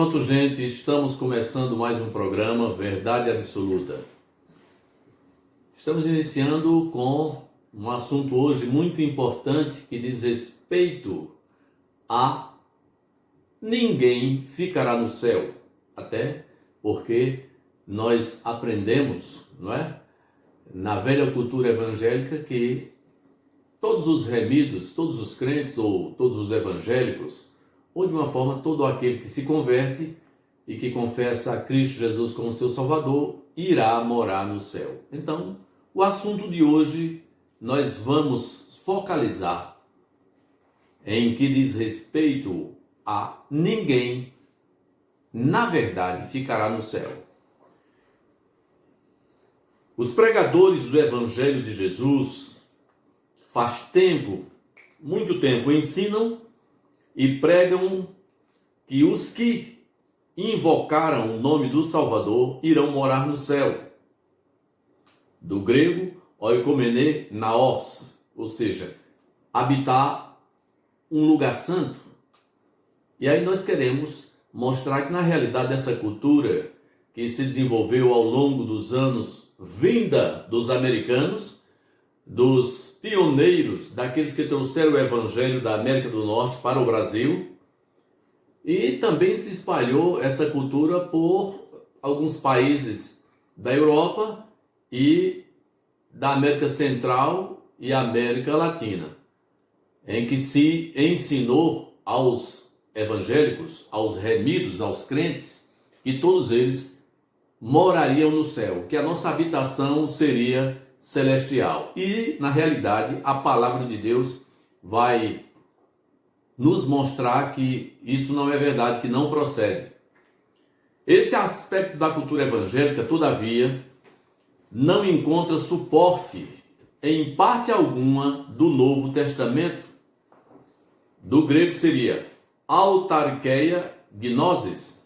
Pronto, gente, estamos começando mais um programa Verdade Absoluta. Estamos iniciando com um assunto hoje muito importante que diz respeito a ninguém ficará no céu. Até porque nós aprendemos, não é? Na velha cultura evangélica que todos os remidos, todos os crentes ou todos os evangélicos, ou de uma forma, todo aquele que se converte e que confessa a Cristo Jesus como seu Salvador, irá morar no céu. Então, o assunto de hoje, nós vamos focalizar em que diz respeito a ninguém, na verdade, ficará no céu. Os pregadores do Evangelho de Jesus, faz tempo, muito tempo, ensinam e pregam que os que invocaram o nome do Salvador irão morar no céu. Do grego, oikomene naos, ou seja, habitar um lugar santo. E aí nós queremos mostrar que na realidade essa cultura que se desenvolveu ao longo dos anos, vinda dos americanos, dos pioneiros, daqueles que trouxeram o Evangelho da América do Norte para o Brasil, e também se espalhou essa cultura por alguns países da Europa e da América Central e América Latina, em que se ensinou aos evangélicos, aos remidos, aos crentes, que todos eles morariam no céu, que a nossa habitação seria celestial. E, na realidade, a palavra de Deus vai nos mostrar que isso não é verdade, que não procede. Esse aspecto da cultura evangélica, todavia, não encontra suporte em parte alguma do Novo Testamento. Do grego seria autarkeia gnosis,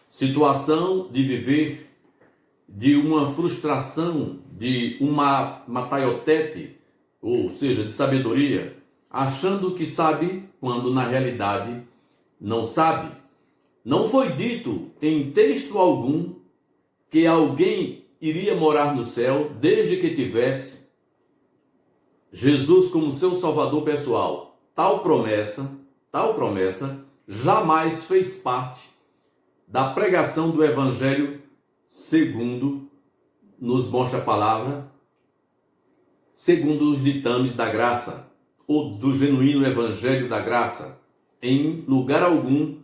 situação de viver de uma frustração, de uma mataiotete, ou seja, de sabedoria, achando que sabe quando na realidade não sabe. Não foi dito em texto algum que alguém iria morar no céu desde que tivesse Jesus como seu Salvador pessoal. Tal promessa jamais fez parte da pregação do Evangelho segundo nos mostra a palavra, segundo os ditames da graça, ou do genuíno Evangelho da graça. Em lugar algum,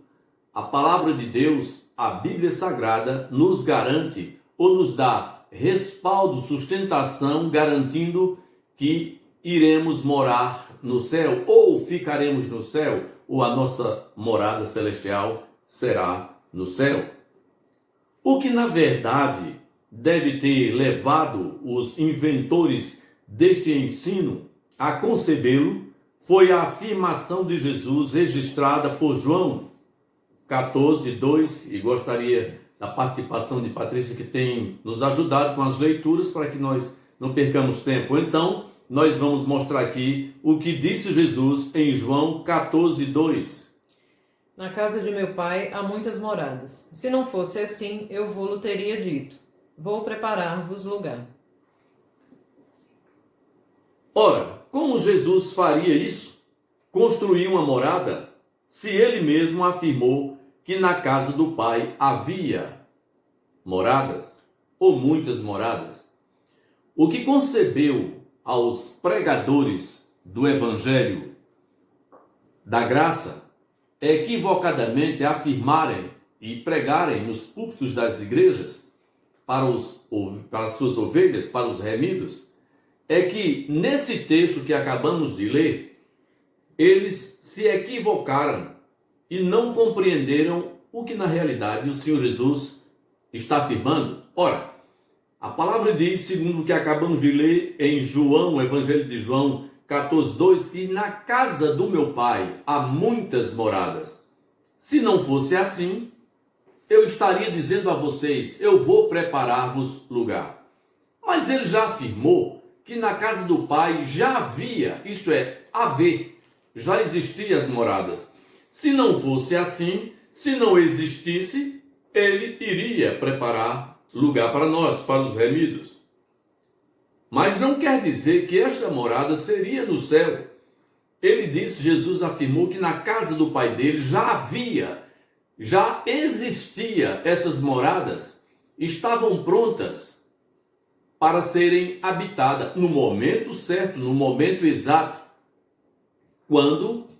a palavra de Deus, a Bíblia Sagrada, nos garante ou nos dá respaldo, sustentação, garantindo que iremos morar no céu, ou ficaremos no céu, ou a nossa morada celestial será no céu. O que, na verdade, deve ter levado os inventores deste ensino a concebê-lo foi a afirmação de Jesus registrada por João 14:2, e gostaria da participação de Patrícia, que tem nos ajudado com as leituras para que nós não percamos tempo. Então, nós vamos mostrar aqui o que disse Jesus em João 14:2. Na casa de meu pai há muitas moradas. Se não fosse assim, eu vou-lo teria dito. Vou preparar-vos lugar. Ora, como Jesus faria isso? Construir uma morada? Se ele mesmo afirmou que na casa do pai havia moradas, ou muitas moradas. O que concebeu aos pregadores do Evangelho da graça equivocadamente afirmarem e pregarem nos púlpitos das igrejas para as suas ovelhas, para os remidos, é que nesse texto que acabamos de ler, eles se equivocaram e não compreenderam o que na realidade o Senhor Jesus está afirmando. Ora, a palavra diz, segundo o que acabamos de ler em João, o Evangelho de João 14:2, que na casa do meu pai há muitas moradas. Se não fosse assim, eu estaria dizendo a vocês, eu vou preparar-vos lugar. Mas ele já afirmou que na casa do pai já havia, isto é, já existiam as moradas. Se não fosse assim, Se não existisse, ele iria preparar lugar para nós, para os remidos. Mas não quer dizer que esta morada seria no céu. Ele disse, Jesus afirmou que na casa do pai dele já existia essas moradas, estavam prontas para serem habitadas no momento certo, no momento exato, quando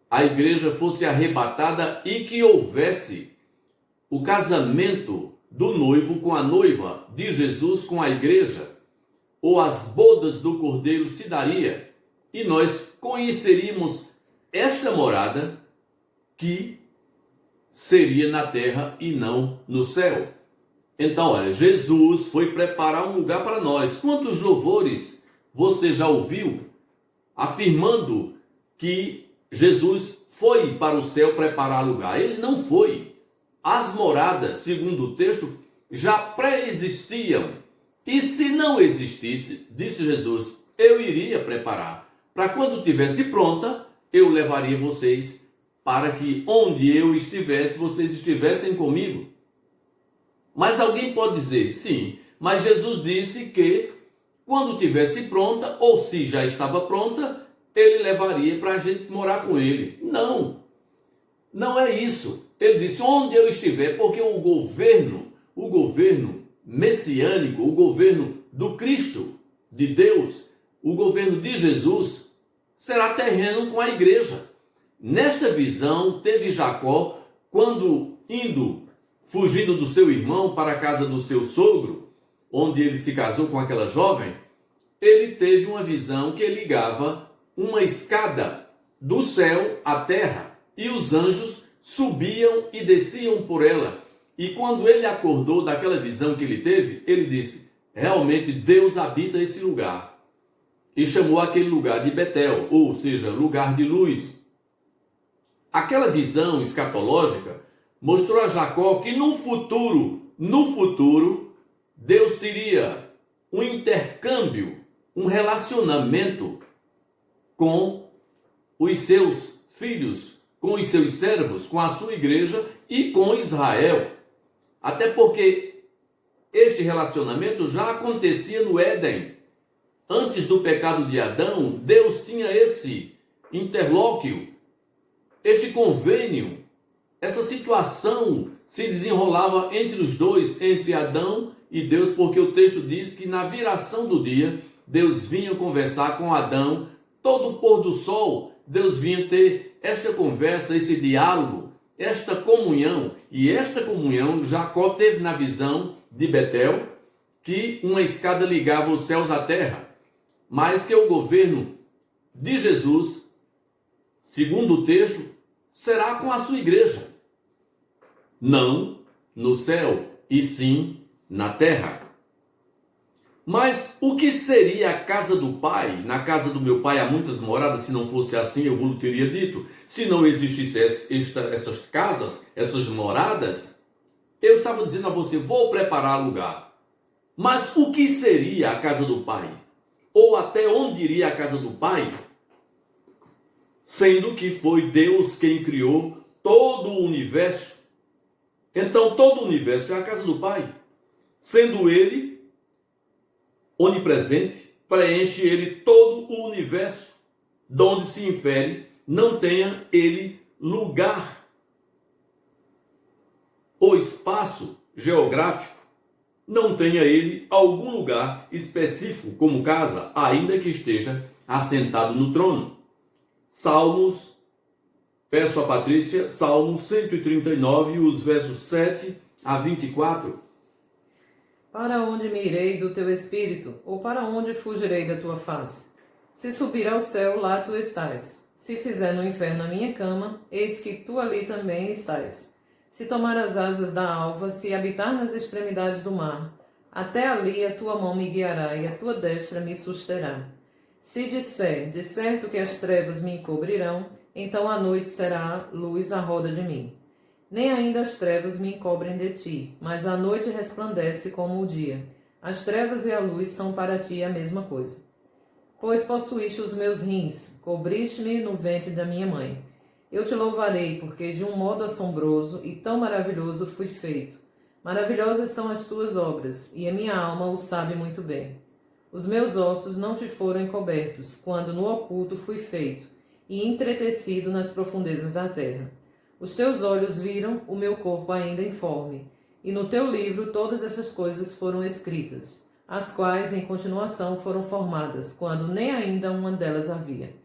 a igreja fosse arrebatada e que houvesse o casamento do noivo com a noiva, de Jesus com a igreja, ou as bodas do Cordeiro se daria, e nós conheceríamos esta morada que seria na terra e não no céu. Então, olha, Jesus foi preparar um lugar para nós. Quantos louvores você já ouviu afirmando que Jesus foi para o céu preparar lugar? Ele não foi. As moradas, segundo o texto, já pré-existiam. E se não existisse, disse Jesus, eu iria preparar. Para quando tivesse pronta, eu levaria vocês para que onde eu estivesse, vocês estivessem comigo. Mas alguém pode dizer, sim, mas Jesus disse que quando tivesse pronta, ou se já estava pronta, ele levaria para a gente morar com ele. Não, não é isso. Ele disse, onde eu estiver, porque o governo messiânico, o governo do Cristo, de Deus, o governo de Jesus, será terreno com a igreja. Nesta visão, teve Jacó, quando fugindo do seu irmão para a casa do seu sogro, onde ele se casou com aquela jovem, ele teve uma visão que ligava uma escada do céu à terra, e os anjos subiam e desciam por ela. E quando ele acordou daquela visão que ele teve, ele disse, realmente Deus habita esse lugar. E chamou aquele lugar de Betel, ou seja, lugar de luz. Aquela visão escatológica mostrou a Jacó que no futuro, Deus teria um intercâmbio, um relacionamento com os seus filhos, com os seus servos, com a sua igreja e com Israel. Até porque este relacionamento já acontecia no Éden. Antes do pecado de Adão, Deus tinha esse interlóquio, este convênio, essa situação se desenrolava entre os dois, entre Adão e Deus, porque o texto diz que na viração do dia, Deus vinha conversar com Adão, todo o pôr do sol, Deus vinha ter esta conversa, esse diálogo, esta comunhão. E esta comunhão Jacó teve na visão de Betel, que uma escada ligava os céus à terra, mas que o governo de Jesus, segundo o texto, será com a sua igreja. Não no céu, e sim na terra. Mas o que seria a casa do Pai? Na casa do meu Pai há muitas moradas, se não fosse assim eu vos teria dito. Se não existissem essas casas, essas moradas, eu estava dizendo a você, vou preparar lugar. Mas o que seria a casa do Pai? Ou até onde iria a casa do Pai? Sendo que foi Deus quem criou todo o universo. Então todo o universo é a casa do Pai. Sendo Ele onipresente, preenche Ele todo o universo, donde se infere, não tenha Ele lugar ou espaço geográfico, não tenha Ele algum lugar específico como casa, ainda que esteja assentado no trono. Salmos, peço a Patrícia, Salmos 139, os versos 7 a 24. Para onde me irei do teu espírito, ou para onde fugirei da tua face? Se subir ao céu, lá tu estás. Se fizer no inferno a minha cama, eis que tu ali também estás. Se tomar as asas da alva, se habitar nas extremidades do mar, até ali a tua mão me guiará e a tua destra me susterá. Se disser, de certo que as trevas me encobrirão, então a noite será luz à roda de mim. Nem ainda as trevas me encobrem de ti, mas a noite resplandece como o dia. As trevas e a luz são para ti a mesma coisa. Pois possuíste os meus rins, cobriste-me no ventre da minha mãe. Eu te louvarei, porque de um modo assombroso e tão maravilhoso fui feito. Maravilhosas são as tuas obras, e a minha alma o sabe muito bem. Os meus ossos não te foram encobertos, quando no oculto fui feito, e entretecido nas profundezas da terra. Os teus olhos viram o meu corpo ainda informe, e no teu livro todas essas coisas foram escritas, as quais em continuação foram formadas, quando nem ainda uma delas havia.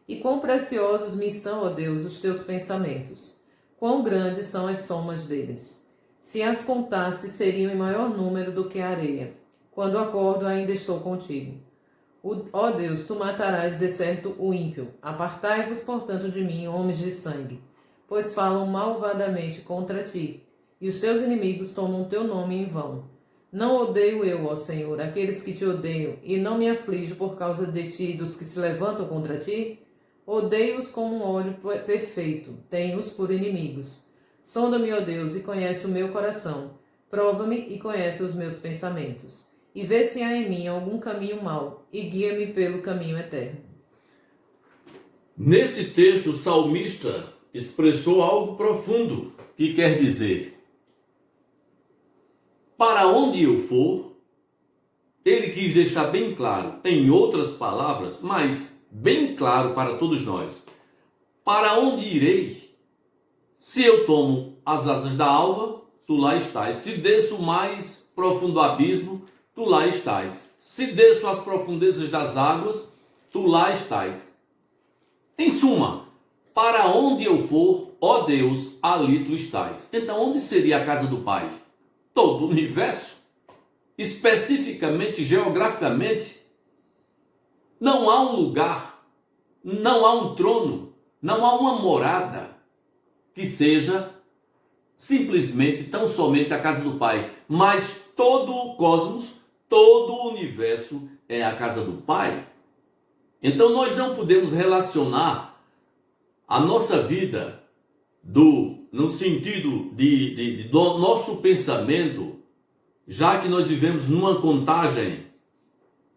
E quão preciosos me são, ó Deus, os teus pensamentos! Quão grandes são as somas deles! Se as contasse, seriam em maior número do que a areia. Quando acordo, ainda estou contigo. Ó Deus, tu matarás de certo o ímpio. Apartai-vos, portanto, de mim, homens de sangue, pois falam malvadamente contra ti, e os teus inimigos tomam teu nome em vão. Não odeio eu, ó Senhor, aqueles que te odeiam, e não me aflijo por causa de ti e dos que se levantam contra ti? Odeio-os como um ódio perfeito, tenho-os por inimigos. Sonda-me, ó Deus, e conhece o meu coração. Prova-me e conhece os meus pensamentos. E vê se há em mim algum caminho mau, e guia-me pelo caminho eterno. Nesse texto, o salmista expressou algo profundo, que quer dizer: para onde eu for, ele quis deixar bem claro, em outras palavras, mas bem claro para todos nós: para onde irei? Se eu tomo as asas da alva, tu lá estás. Se desço o mais profundo abismo, tu lá estás. Se desço às profundezas das águas, tu lá estás. Em suma, para onde eu for, ó Deus, ali tu estás. Então, onde seria a casa do Pai? Todo o universo? Especificamente, geograficamente? Não há um lugar, não há um trono, não há uma morada que seja simplesmente, tão somente a casa do Pai. Mas todo o cosmos, todo o universo é a casa do Pai. Então nós não podemos relacionar a nossa vida no sentido do nosso pensamento, já que nós vivemos numa contagem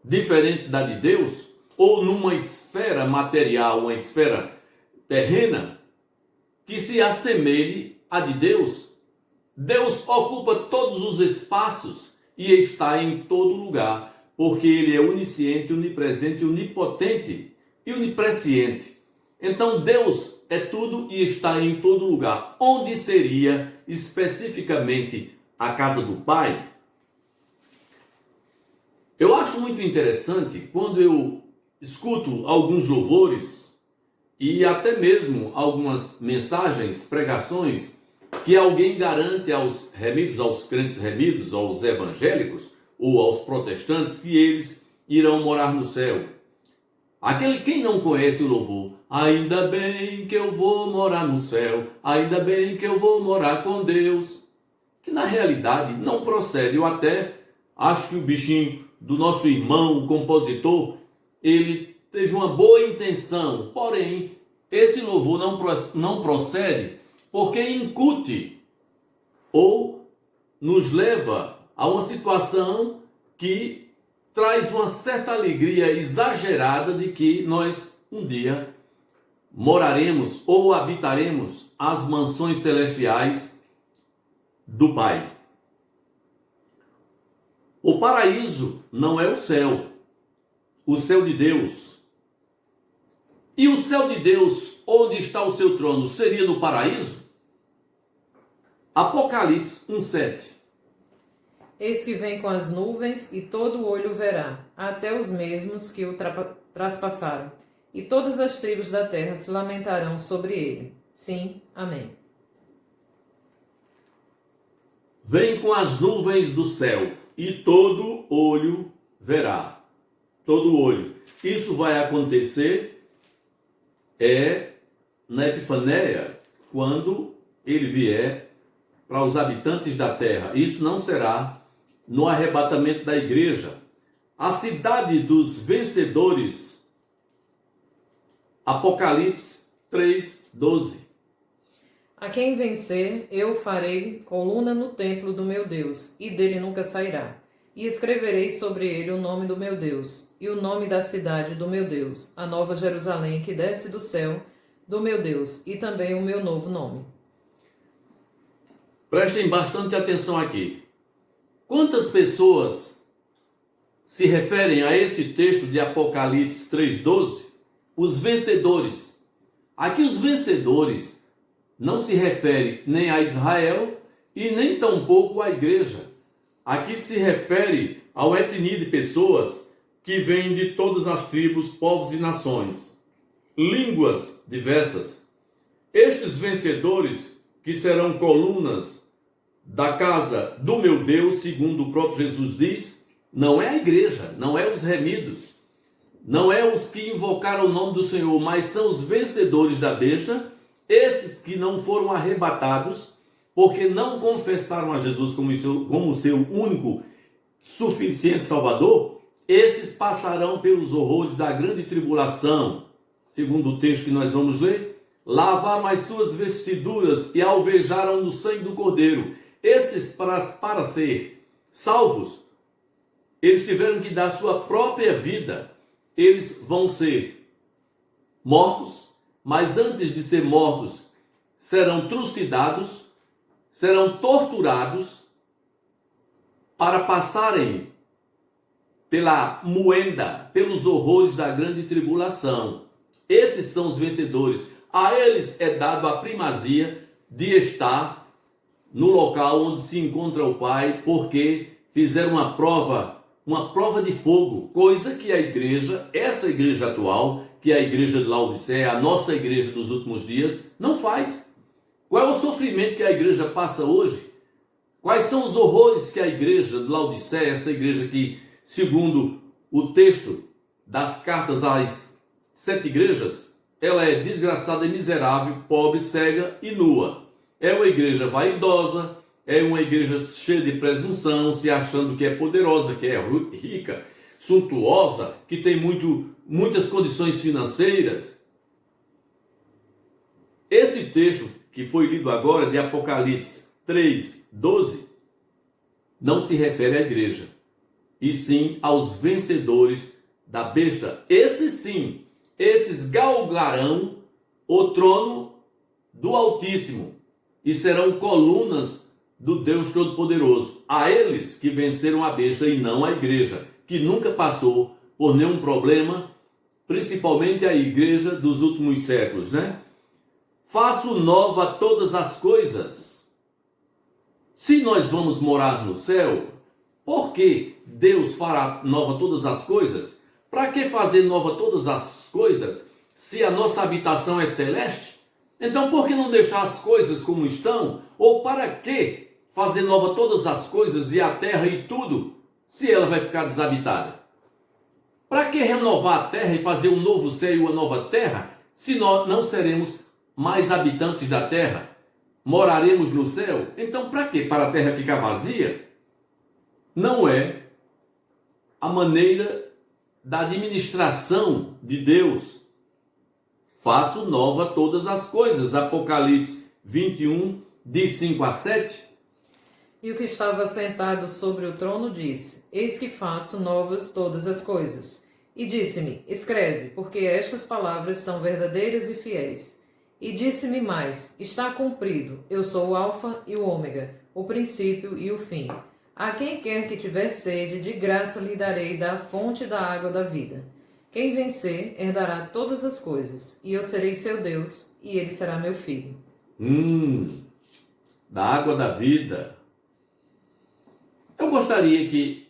diferente da de Deus, ou numa esfera material, uma esfera terrena, que se assemelhe à de Deus. Deus ocupa todos os espaços e está em todo lugar, porque Ele é onisciente, onipresente, onipotente e onipresciente. Então Deus é tudo e está em todo lugar. Onde seria especificamente a casa do Pai? Eu acho muito interessante quando eu escuto alguns louvores e até mesmo algumas mensagens, pregações, que alguém garante aos remidos, aos crentes remidos, aos evangélicos ou aos protestantes, que eles irão morar no céu. Quem não conhece o louvor, ainda bem que eu vou morar no céu, ainda bem que eu vou morar com Deus, que na realidade não procede. Eu até acho que o bichinho do nosso irmão, o compositor, ele teve uma boa intenção, porém esse louvor não procede porque incute ou nos leva a uma situação que traz uma certa alegria exagerada de que nós um dia moraremos ou habitaremos as mansões celestiais do Pai. O paraíso não é o céu de Deus. E o céu de Deus, onde está o seu trono, seria no paraíso? Apocalipse 1:7. Eis que vem com as nuvens, e todo olho verá, até os mesmos que o traspassaram, e todas as tribos da terra se lamentarão sobre ele. Sim, amém. Vem com as nuvens do céu, e todo olho verá. Todo olho. Isso vai acontecer na Epifanéia, quando ele vier para os habitantes da terra. Isso não será no arrebatamento da igreja. A cidade dos vencedores, Apocalipse 3:12. A quem vencer, eu farei coluna no templo do meu Deus, e dele nunca sairá. E escreverei sobre ele o nome do meu Deus, e o nome da cidade do meu Deus, a nova Jerusalém que desce do céu, do meu Deus, e também o meu novo nome. Prestem bastante atenção aqui. Quantas pessoas se referem a esse texto de Apocalipse 3:12? Os vencedores. Aqui os vencedores não se refere nem a Israel e nem tampouco à igreja. Aqui se refere ao etnia de pessoas que vêm de todas as tribos, povos e nações, línguas diversas. Estes vencedores, que serão colunas da casa do meu Deus, segundo o próprio Jesus diz, não é a igreja, não é os remidos, não é os que invocaram o nome do Senhor, mas são os vencedores da besta, esses que não foram arrebatados, porque não confessaram a Jesus como seu único, suficiente Salvador. Esses passarão pelos horrores da grande tribulação, segundo o texto que nós vamos ler, lavaram as suas vestiduras e alvejaram no sangue do Cordeiro. Esses, para ser salvos, eles tiveram que dar sua própria vida. Eles vão ser mortos, mas antes de ser mortos, serão trucidados, serão torturados para passarem pela moenda, pelos horrores da grande tribulação. Esses são os vencedores. A eles é dado a primazia de estar no local onde se encontra o Pai, porque fizeram uma prova de fogo, coisa que a igreja, essa igreja atual, que é a igreja de Laodiceia, a nossa igreja dos últimos dias, não faz. Qual é o sofrimento que a igreja passa hoje? Quais são os horrores que a igreja de Laodiceia, essa igreja que, segundo o texto das cartas às 7 igrejas, ela é desgraçada e miserável, pobre, cega e nua. É uma igreja vaidosa, é uma igreja cheia de presunção, se achando que é poderosa, que é rica, suntuosa, que tem muitas condições financeiras. Esse texto que foi lido agora, de Apocalipse 3:12, não se refere à igreja, e sim aos vencedores da besta. Esses sim, esses galgarão o trono do Altíssimo e serão colunas do Deus Todo-Poderoso. A eles que venceram a besta e não a igreja, que nunca passou por nenhum problema, principalmente a igreja dos últimos séculos, né? Faço nova todas as coisas. Se nós vamos morar no céu, por que Deus fará nova todas as coisas? Para que fazer nova todas as coisas se a nossa habitação é celeste? Então por que não deixar as coisas como estão? Ou para que fazer nova todas as coisas e a terra e tudo, se ela vai ficar desabitada? Para que renovar a terra e fazer um novo céu e uma nova terra, se nós não seremos mais habitantes da terra? Moraremos no céu? Então para quê? Para a terra ficar vazia? Não é a maneira da administração de Deus. Faço nova todas as coisas. Apocalipse 21, de 5-7. E o que estava sentado sobre o trono disse: Eis que faço novas todas as coisas. E disse-me: Escreve, porque estas palavras são verdadeiras e fiéis. E disse-me mais: Está cumprido, eu sou o Alfa e o Ômega, o princípio e o fim. A quem quer que tiver sede, de graça lhe darei da fonte da água da vida. Quem vencer, herdará todas as coisas, e eu serei seu Deus, e ele será meu filho. Da água da vida. Eu gostaria que,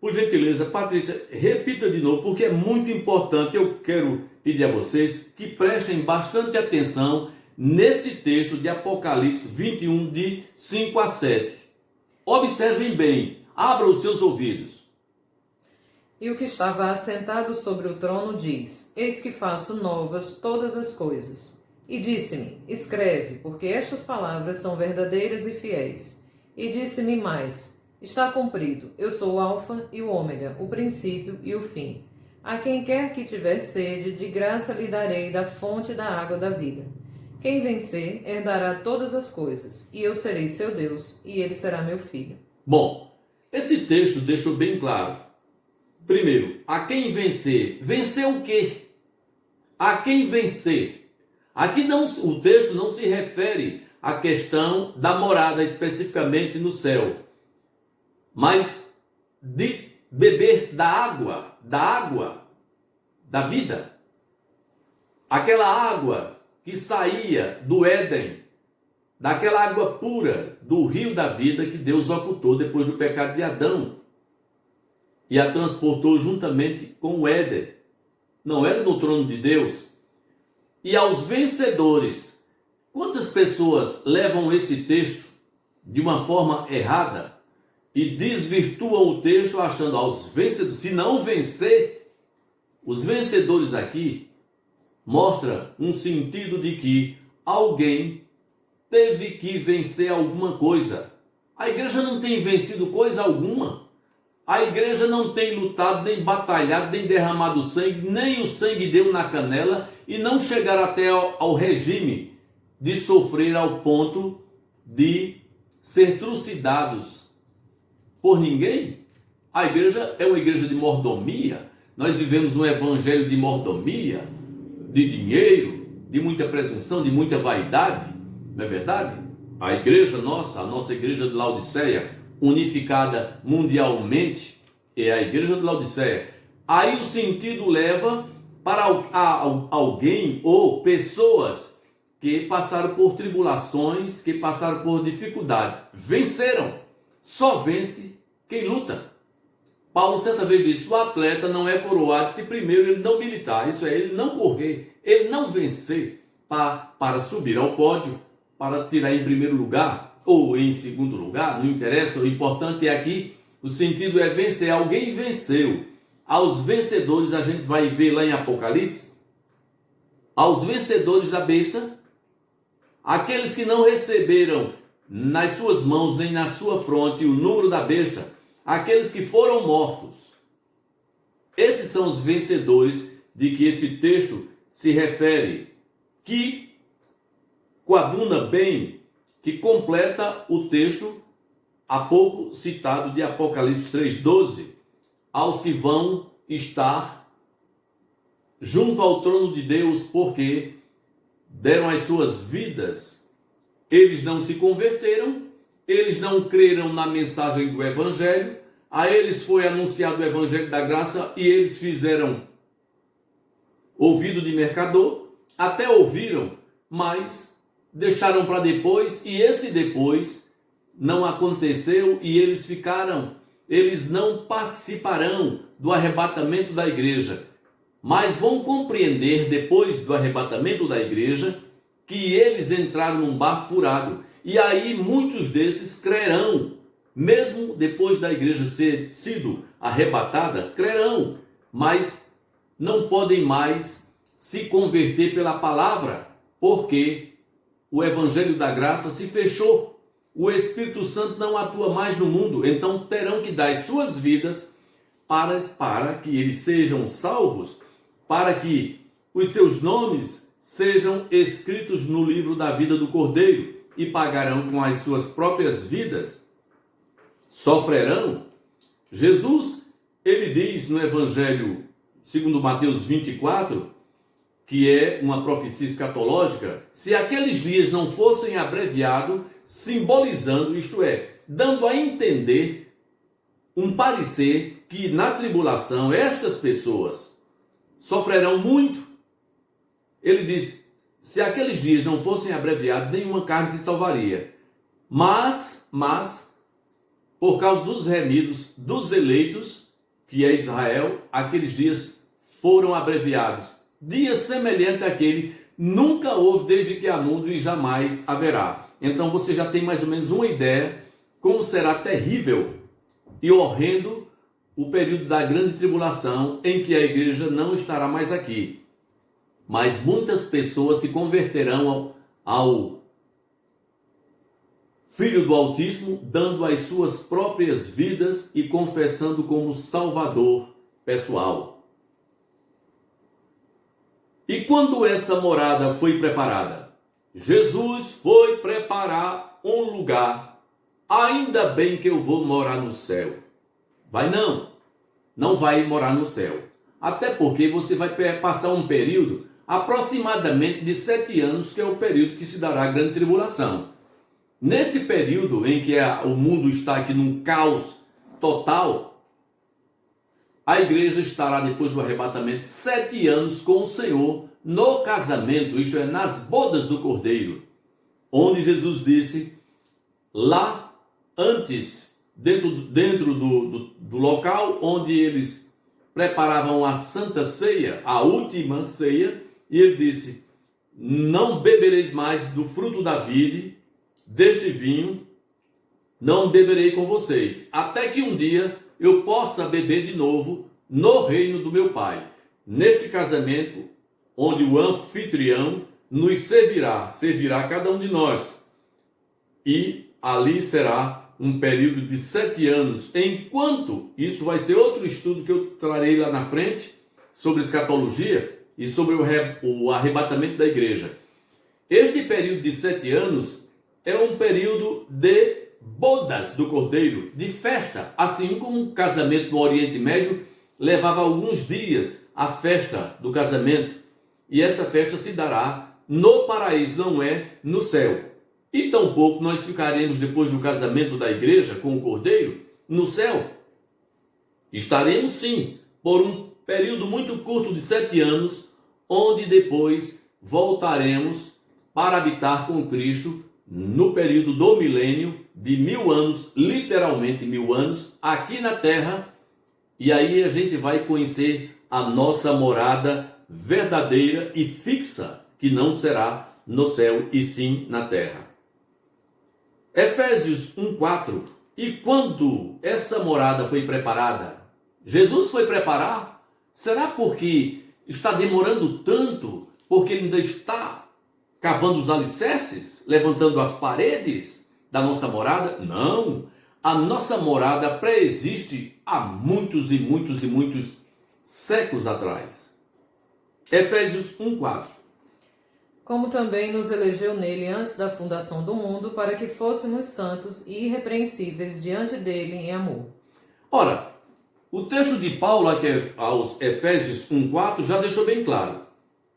por gentileza, Patrícia, repita de novo, porque é muito importante. Eu quero pedir a vocês que prestem bastante atenção nesse texto de Apocalipse 21, de 5-7. Observem bem, abram os seus ouvidos. E o que estava assentado sobre o trono diz: Eis que faço novas todas as coisas. E disse-me: Escreve, porque estas palavras são verdadeiras e fiéis. E disse-me mais: Está cumprido, eu sou o Alfa e o Ômega, o princípio e o fim. A quem quer que tiver sede, de graça lhe darei da fonte da água da vida. Quem vencer, herdará todas as coisas, e eu serei seu Deus, e ele será meu filho. Bom, esse texto deixou bem claro. Primeiro, a quem vencer. Vencer o quê? A quem vencer? Aqui não, o texto não se refere à questão da morada especificamente no céu, mas de beber da água da vida. Aquela água que saía do Éden, daquela água pura do rio da vida que Deus ocultou depois do pecado de Adão e a transportou juntamente com o Éden. Não era no trono de Deus. E aos vencedores, quantas pessoas levam esse texto de uma forma errada e desvirtuam o texto achando aos vencedores, se não vencer, os vencedores aqui mostra um sentido de que alguém teve que vencer alguma coisa. A igreja não tem vencido coisa alguma. A igreja não tem lutado, nem batalhado, nem derramado sangue, nem o sangue deu na canela e não chegaram até ao regime de sofrer ao ponto de ser trucidados por ninguém. A igreja é uma igreja de mordomia. Nós vivemos um evangelho de mordomia, de dinheiro, de muita presunção, de muita vaidade. Não é verdade? A igreja nossa, a nossa igreja de Laodiceia, unificada mundialmente, é a igreja de Laodiceia. Aí o sentido leva para alguém ou pessoas que passaram por tribulações, que passaram por dificuldade. Venceram. Só vence quem luta. Paulo certa vez disse, o atleta não é coroado se primeiro ele não militar. Isso é, ele não correr, ele não vencer para subir ao pódio, para tirar em primeiro lugar ou em segundo lugar, não interessa, o importante é aqui, o sentido é vencer, alguém venceu. Aos vencedores, a gente vai ver lá em Apocalipse, aos vencedores da besta, aqueles que não receberam nas suas mãos nem na sua fronte o número da besta, aqueles que foram mortos. Esses são os vencedores de que esse texto se refere, que coaduna bem, que completa o texto há pouco citado de Apocalipse 3,12, aos que vão estar junto ao trono de Deus, porque deram as suas vidas, eles não se converteram, eles não creram na mensagem do Evangelho, a eles foi anunciado o Evangelho da graça e eles fizeram ouvido de mercador, até ouviram, mas deixaram para depois, e esse depois não aconteceu e eles não participarão do arrebatamento da igreja, mas vão compreender depois do arrebatamento da igreja que eles entraram num barco furado, e aí muitos desses crerão, mesmo depois da igreja ter sido arrebatada, crerão, mas não podem mais se converter pela palavra, porque o evangelho da graça se fechou. O Espírito Santo não atua mais no mundo, então terão que dar as suas vidas para que eles sejam salvos, para que os seus nomes sejam escritos no livro da vida do Cordeiro e pagarão com as suas próprias vidas, sofrerão. Jesus, ele diz no Evangelho segundo Mateus 24, que é uma profecia escatológica, se aqueles dias não fossem abreviados, simbolizando, isto é, dando a entender um parecer que na tribulação estas pessoas sofrerão muito. Ele diz, se aqueles dias não fossem abreviados, nenhuma carne se salvaria. Mas, por causa dos remidos, dos eleitos, que é Israel, aqueles dias foram abreviados. Dia semelhante àquele nunca houve desde que há mundo e jamais haverá. Então você já tem mais ou menos uma ideia como será terrível e horrendo o período da grande tribulação, em que a igreja não estará mais aqui. Mas muitas pessoas se converterão ao Filho do Altíssimo, dando as suas próprias vidas e confessando como Salvador pessoal. E quando essa morada foi preparada? Jesus foi preparar um lugar. Ainda bem que eu vou morar no céu. Vai não vai morar no céu. Até porque você vai passar um período aproximadamente de 7 anos, que é o período que se dará a grande tribulação. Nesse período em que o mundo está aqui num caos total, a igreja estará, depois do arrebatamento, 7 anos com o Senhor no casamento, isto é, nas bodas do Cordeiro, onde Jesus disse, lá antes, dentro do local onde eles preparavam a Santa Ceia, a última ceia, e ele disse, não bebereis mais do fruto da vide, deste vinho, não beberei com vocês, até que um dia eu possa beber de novo no reino do meu Pai. Neste casamento, onde o anfitrião nos servirá cada um de nós. E ali será um período de 7 anos, enquanto, isso vai ser outro estudo que eu trarei lá na frente, sobre escatologia e sobre o arrebatamento da igreja. Este período de 7 anos é um período de bodas do Cordeiro, de festa, assim como um casamento no Oriente Médio levava alguns dias a festa do casamento, e essa festa se dará no paraíso, não é no céu. E tampouco nós ficaremos depois do casamento da igreja com o Cordeiro no céu. Estaremos sim, por um período muito curto de 7 anos, onde depois voltaremos para habitar com Cristo no período do milênio de 1000 anos, literalmente 1000 anos, aqui na terra, e aí a gente vai conhecer a nossa morada verdadeira e fixa, que não será no céu e sim na terra. Efésios 1:4. E quando essa morada foi preparada, Jesus foi preparar? Será porque está demorando tanto, porque ele ainda está cavando os alicerces, levantando as paredes da nossa morada? Não, a nossa morada pré-existe há muitos e muitos e muitos séculos atrás. Efésios 1:4. Como também nos elegeu nele antes da fundação do mundo, para que fôssemos santos e irrepreensíveis diante dele em amor. Ora, o texto de Paulo aqui aos Efésios 1:4 já deixou bem claro.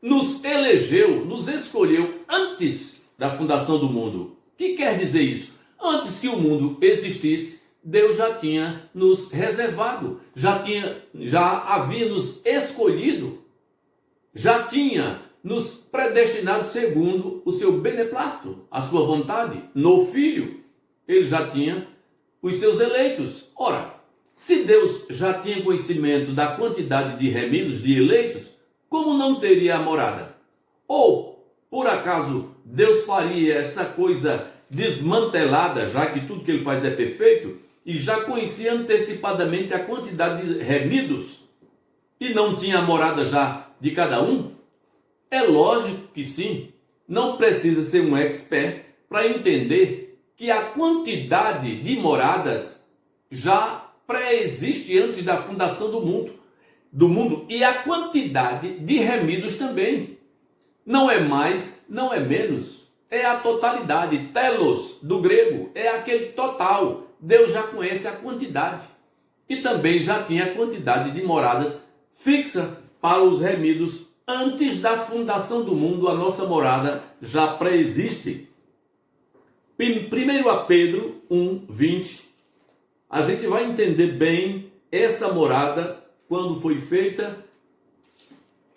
Nos elegeu, nos escolheu antes da fundação do mundo. O que quer dizer isso? Antes que o mundo existisse, Deus já tinha nos reservado, já havia nos escolhido, já tinha nos predestinado segundo o seu beneplácito, a sua vontade, no Filho. Ele já tinha os seus eleitos. Ora, se Deus já tinha conhecimento da quantidade de remidos, de eleitos, como não teria a morada? Ou, por acaso, Deus faria essa coisa desmantelada, já que tudo que ele faz é perfeito, e já conhecia antecipadamente a quantidade de remidos, e não tinha a morada já de cada um? É lógico que sim. Não precisa ser um expert para entender que a quantidade de moradas já pré-existe antes da fundação do mundo, e a quantidade de remidos também. Não é mais, não é menos, é a totalidade. Telos, do grego, é aquele total. Deus já conhece a quantidade e também já tinha a quantidade de moradas fixa para os remidos. Antes da fundação do mundo, a nossa morada já pré-existe. 1 Pedro 1:20. A gente vai entender bem essa morada, quando foi feita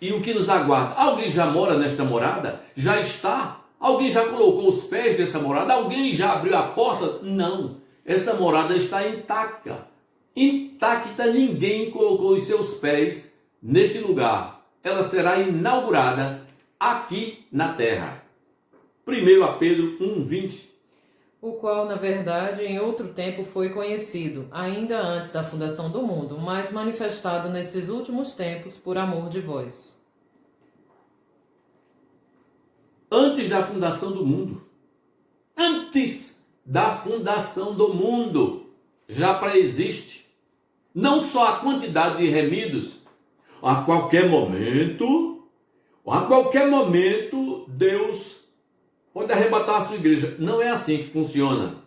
e o que nos aguarda. Alguém já mora nesta morada? Já está? Alguém já colocou os pés nessa morada? Alguém já abriu a porta? Não. Essa morada está intacta. Intacta, ninguém colocou os seus pés neste lugar. Ela será inaugurada aqui na terra. 1 Pedro 1:20. O qual, na verdade, em outro tempo foi conhecido, ainda antes da fundação do mundo, mas manifestado nesses últimos tempos por amor de vós. Antes da fundação do mundo. Antes da fundação do mundo. Já pré-existe. Não só a quantidade de remidos. A qualquer momento, Deus pode arrebatar a sua igreja. Não é assim que funciona.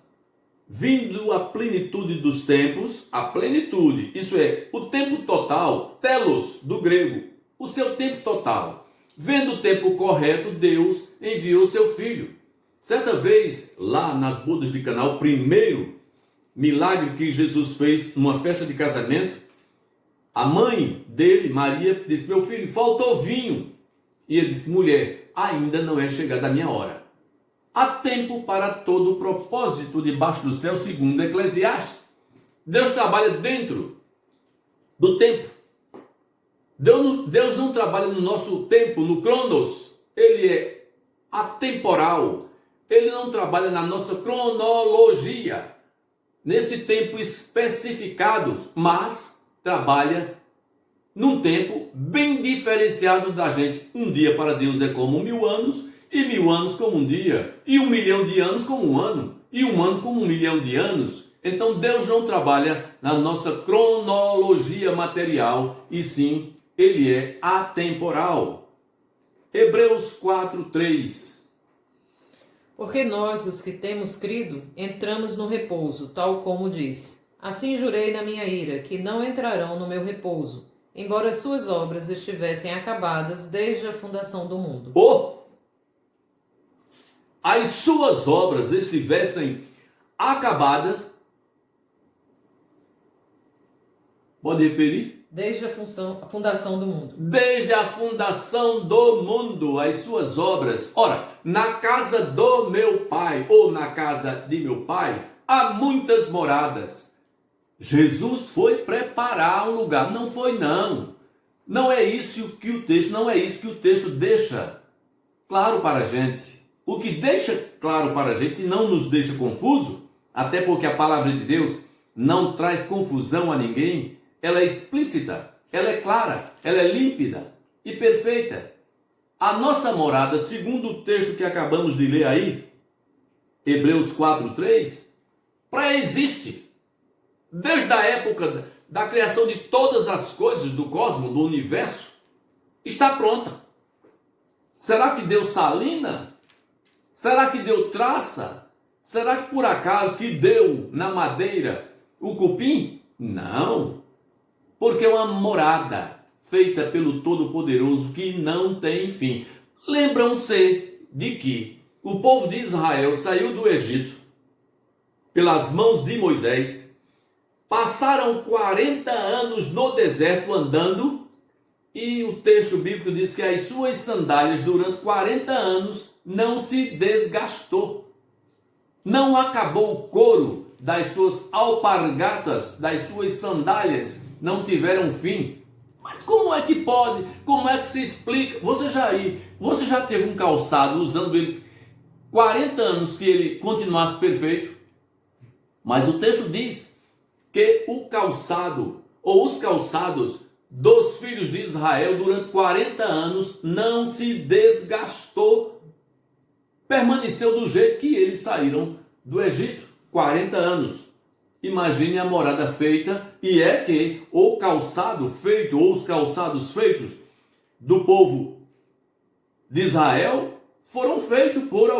Vindo a plenitude dos tempos, a plenitude, isso é, o tempo total, telos, do grego, o seu tempo total. Vendo o tempo correto, Deus enviou seu filho. Certa vez, lá nas bodas de Caná, o primeiro milagre que Jesus fez numa festa de casamento, a mãe dele, Maria, disse: meu filho, faltou vinho. E ele disse: mulher, ainda não é chegada a minha hora. Há tempo para todo o propósito debaixo do céu, segundo Eclesiastes. Deus trabalha dentro do tempo. Deus não trabalha no nosso tempo, no Cronos. Ele é atemporal. Ele não trabalha na nossa cronologia, nesse tempo especificado, mas trabalha num tempo bem diferenciado da gente. Um dia para Deus é como 1000 anos, e 1000 anos como um dia, e 1 milhão de anos como um ano, e um ano como 1 milhão de anos. Então Deus não trabalha na nossa cronologia material, e sim, Ele é atemporal. Hebreus 4:3. Porque nós, os que temos crido, entramos no repouso, tal como diz: assim jurei na minha ira, que não entrarão no meu repouso, embora suas obras estivessem acabadas desde a fundação do mundo. As suas obras estivessem acabadas. Pode referir? Desde a fundação do mundo. Desde a fundação do mundo, as suas obras. Ora, na casa do meu pai, ou na casa de meu pai, há muitas moradas. Jesus foi preparar um lugar. Não foi, não. Não é isso que o texto deixa claro para a gente. O que deixa claro para a gente não nos deixa confuso, até porque a palavra de Deus não traz confusão a ninguém. Ela é explícita, ela é clara, ela é límpida e perfeita. A nossa morada, segundo o texto que acabamos de ler aí, Hebreus 4:3, pré-existe. Desde a época da criação de todas as coisas do cosmos, do universo, está pronta. Será que Deus salina? Será que Deus traça? Será que por acaso que deu na madeira o cupim? Não. Porque é uma morada feita pelo Todo-Poderoso que não tem fim. Lembram-se de que o povo de Israel saiu do Egito pelas mãos de Moisés, passaram 40 anos no deserto andando, e o texto bíblico diz que as suas sandálias durante 40 anos não se desgastou. Não acabou o couro das suas alpargatas, das suas sandálias, não tiveram fim. Mas como é que pode? Como é que se explica? Você já teve um calçado usando ele 40 anos que ele continuasse perfeito? Mas o texto diz que o calçado, ou os calçados dos filhos de Israel durante 40 anos não se desgastou. Permaneceu do jeito que eles saíram do Egito, 40 anos. Imagine a morada feita, e é que o calçado feito, ou os calçados feitos do povo de Israel, foram feitos por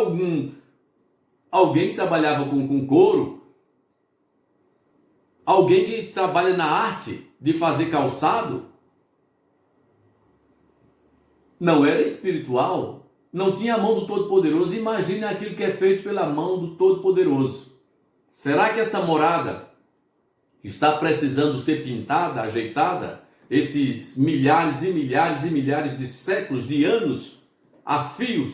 alguém que trabalhava com couro, alguém que trabalha na arte de fazer calçado. Não era espiritual, não tinha a mão do Todo-Poderoso. Imagine aquilo que é feito pela mão do Todo-Poderoso. Será que essa morada está precisando ser pintada, ajeitada? Esses milhares e milhares e milhares de séculos, de anos, a fios,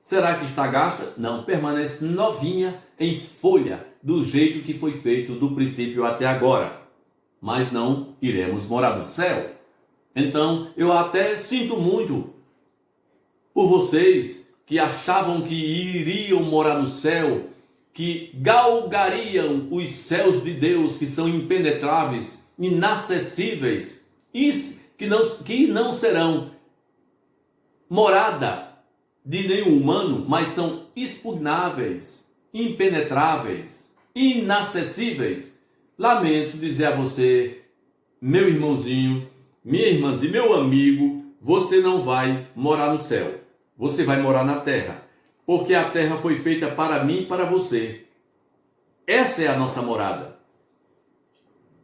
será que está gasta? Não, permanece novinha, em folha, do jeito que foi feito do princípio até agora. Mas não iremos morar no céu. Então, eu até sinto muito por vocês que achavam que iriam morar no céu, que galgariam os céus de Deus, que são impenetráveis, inacessíveis, e que não serão morada de nenhum humano, mas são expugnáveis, impenetráveis, inacessíveis. Lamento dizer a você, meu irmãozinho, minha irmãzinha, meu amigo, você não vai morar no céu. Você vai morar na terra. Porque a terra foi feita para mim e para você. Essa é a nossa morada.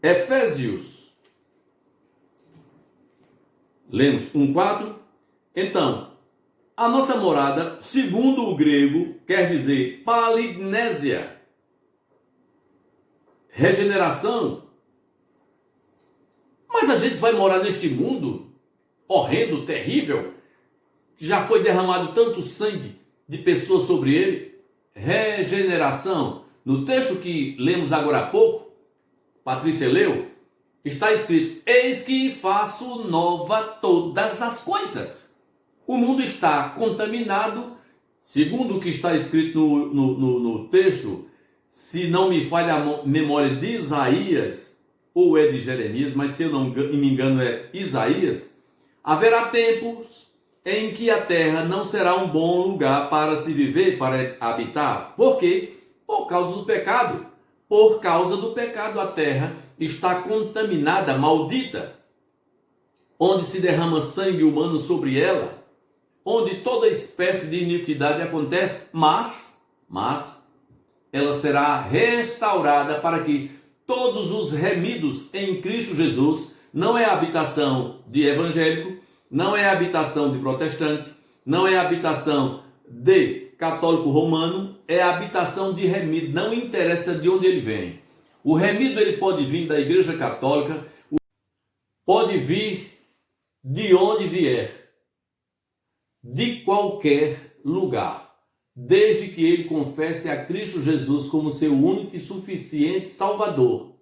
Efésios. Lemos 1:4. Então, A nossa morada, segundo o grego, quer dizer palignésia, regeneração. Mas a gente vai morar neste mundo horrendo, terrível, que já foi derramado tanto sangue de pessoas sobre ele. Regeneração. No texto que lemos agora há pouco, Patrícia leu, está escrito: eis que faço nova todas as coisas. O mundo está contaminado, segundo o que está escrito no texto, se não me falha a memória de Isaías, ou é de Jeremias, mas se eu não me engano é Isaías. Haverá tempos em que a terra não será um bom lugar para se viver, para habitar. Por quê? Por causa do pecado. Por causa do pecado, a terra está contaminada, maldita, onde se derrama sangue humano sobre ela, onde toda espécie de iniquidade acontece, mas ela será restaurada para que todos os remidos em Cristo Jesus, não é habitação de evangélico, não é habitação de protestante, não é habitação de católico romano, é habitação de remido, não interessa de onde ele vem. O remido ele pode vir da Igreja Católica, pode vir de onde vier, de qualquer lugar, desde que ele confesse a Cristo Jesus como seu único e suficiente Salvador,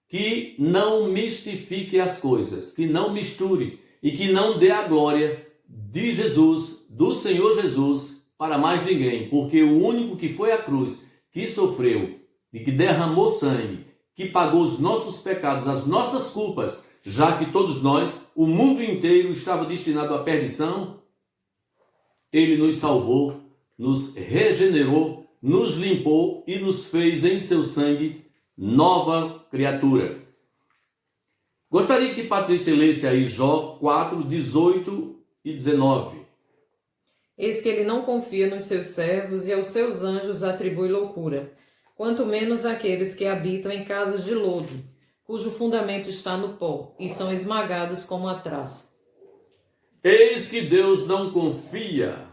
que não mistifique as coisas, que não misture e que não dê a glória de Jesus, do Senhor Jesus, para mais ninguém, porque o único que foi à cruz, que sofreu e que derramou sangue, que pagou os nossos pecados, as nossas culpas, já que todos nós, o mundo inteiro estava destinado à perdição, ele nos salvou, nos regenerou, nos limpou e nos fez em seu sangue nova criatura. Gostaria que Patrícia lesse aí Jó 4, 18 e 19. Eis que ele não confia nos seus servos e aos seus anjos atribui loucura, quanto menos àqueles que habitam em casas de lodo, cujo fundamento está no pó, e são esmagados como a traça. Eis que Deus não confia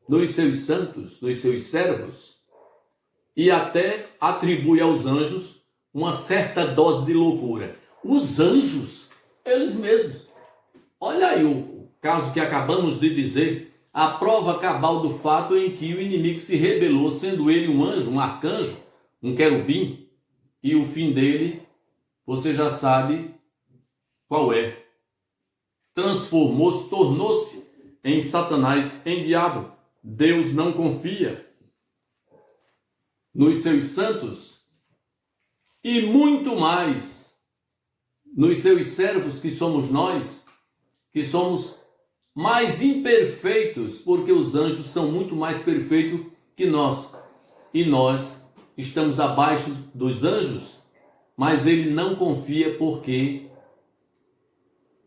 nos seus santos, nos seus servos, e até atribui aos anjos uma certa dose de loucura. Os anjos, eles mesmos. Olha aí o caso que acabamos de dizer, a prova cabal do fato em que o inimigo se rebelou, sendo ele um anjo, um arcanjo, um querubim, e o fim dele, você já sabe qual é. Transformou-se, tornou-se em Satanás, em diabo. Deus não confia nos seus santos e muito mais nos seus servos, que somos nós, que somos mais imperfeitos, porque os anjos são muito mais perfeitos que nós. E nós estamos abaixo dos anjos, mas ele não confia porque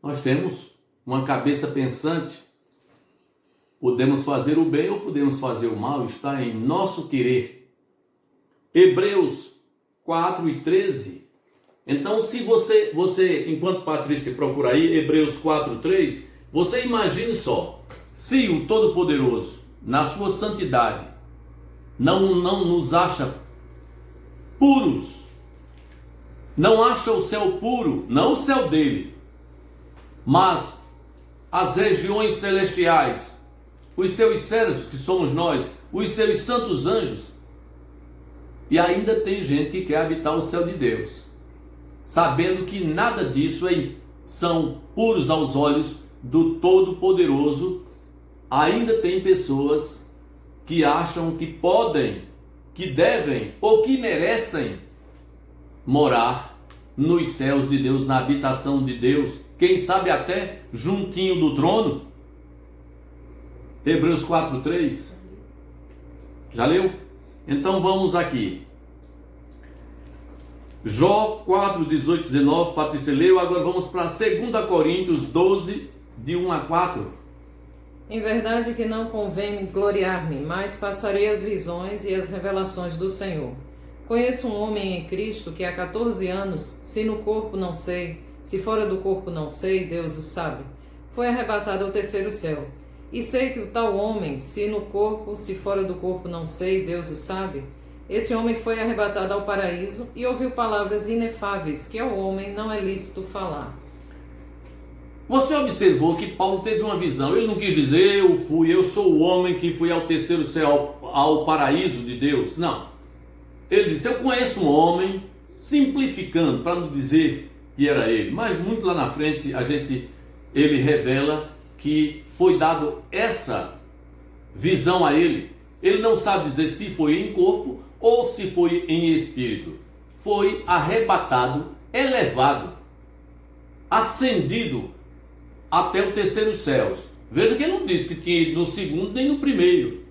nós temos uma cabeça pensante. Podemos fazer o bem ou podemos fazer o mal, está em nosso querer. Hebreus 4 e 13. Então, se você, enquanto Patrícia procura aí, Hebreus 4, 3, você imagine só, se o Todo-Poderoso, na sua santidade, não nos acha puros, não acha o céu puro, não o céu dele, mas as regiões celestiais, os seus servos, que somos nós, os seus santos anjos, e ainda tem gente que quer habitar o céu de Deus, sabendo que nada disso são puros aos olhos do Todo-Poderoso. Ainda tem pessoas que acham que podem, que devem ou que merecem morar nos céus de Deus, na habitação de Deus, quem sabe até juntinho do trono. Hebreus 4, 3. Já leu? Então vamos aqui. Jó 4, 18, 19, Patrícia leu. Agora vamos para 2 Coríntios 12, de 1 a 4. Em verdade que não convém gloriar-me, mas passarei as visões e as revelações do Senhor. Conheço um homem em Cristo que há 14 anos, se no corpo não sei, se fora do corpo não sei, Deus o sabe, foi arrebatado ao terceiro céu. E sei que o tal homem, se no corpo, se fora do corpo, não sei, Deus o sabe, esse homem foi arrebatado ao paraíso e ouviu palavras inefáveis que ao homem não é lícito falar. Você observou que Paulo teve uma visão. Ele não quis dizer eu sou o homem que fui ao terceiro céu, ao paraíso de Deus. Não. Ele disse, eu conheço um homem, simplificando, para não dizer que era ele. Mas muito lá na frente ele revela que foi dado essa visão a ele. Ele não sabe dizer se foi em corpo ou se foi em espírito. Foi arrebatado, elevado, ascendido até o terceiro céu. Veja que ele não disse que tinha ido no segundo nem no primeiro.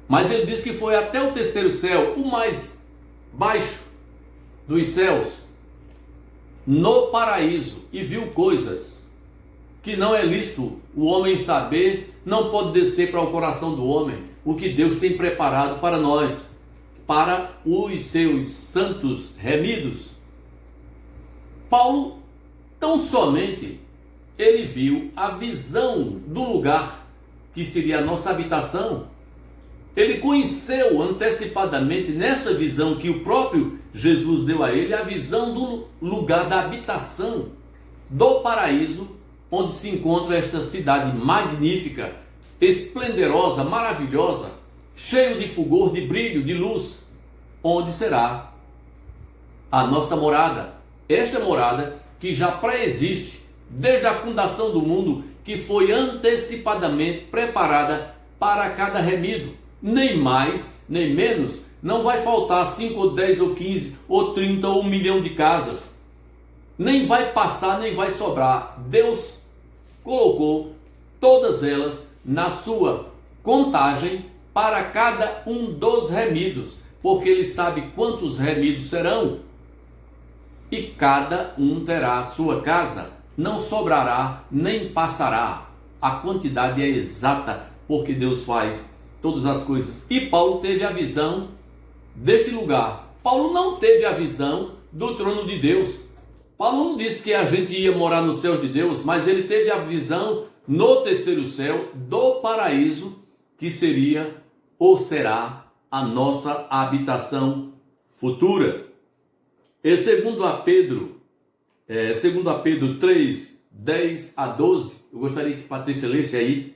Mas ele disse que foi até o terceiro céu, o mais baixo dos céus, no paraíso, e viu coisas que não é lícito o homem saber, não pode descer para o coração do homem, o que Deus tem preparado para nós, para os seus santos remidos. Paulo, tão somente, ele viu a visão do lugar que seria a nossa habitação. Ele conheceu antecipadamente, nessa visão que o próprio Jesus deu a ele, a visão do lugar da habitação do paraíso, onde se encontra esta cidade magnífica, esplendorosa, maravilhosa, cheio de fulgor, de brilho, de luz, onde será a nossa morada. Esta morada que já pré-existe desde a fundação do mundo, que foi antecipadamente preparada para cada remido. Nem mais, nem menos, não vai faltar 5 ou 10 ou 15 ou 30 ou 1 milhão de casas. Nem vai passar, nem vai sobrar. Deus colocou todas elas na sua contagem para cada um dos remidos, porque Ele sabe quantos remidos serão, e cada um terá a sua casa, não sobrará nem passará. A quantidade é exata, porque Deus faz todas as coisas. E Paulo teve a visão deste lugar. Paulo não teve a visão do trono de Deus. Paulo não disse que a gente ia morar no céu de Deus, mas ele teve a visão no terceiro céu do paraíso, que seria ou será a nossa habitação futura. E segundo a Pedro 3, 10 a 12, eu gostaria que Patrícia lesse aí.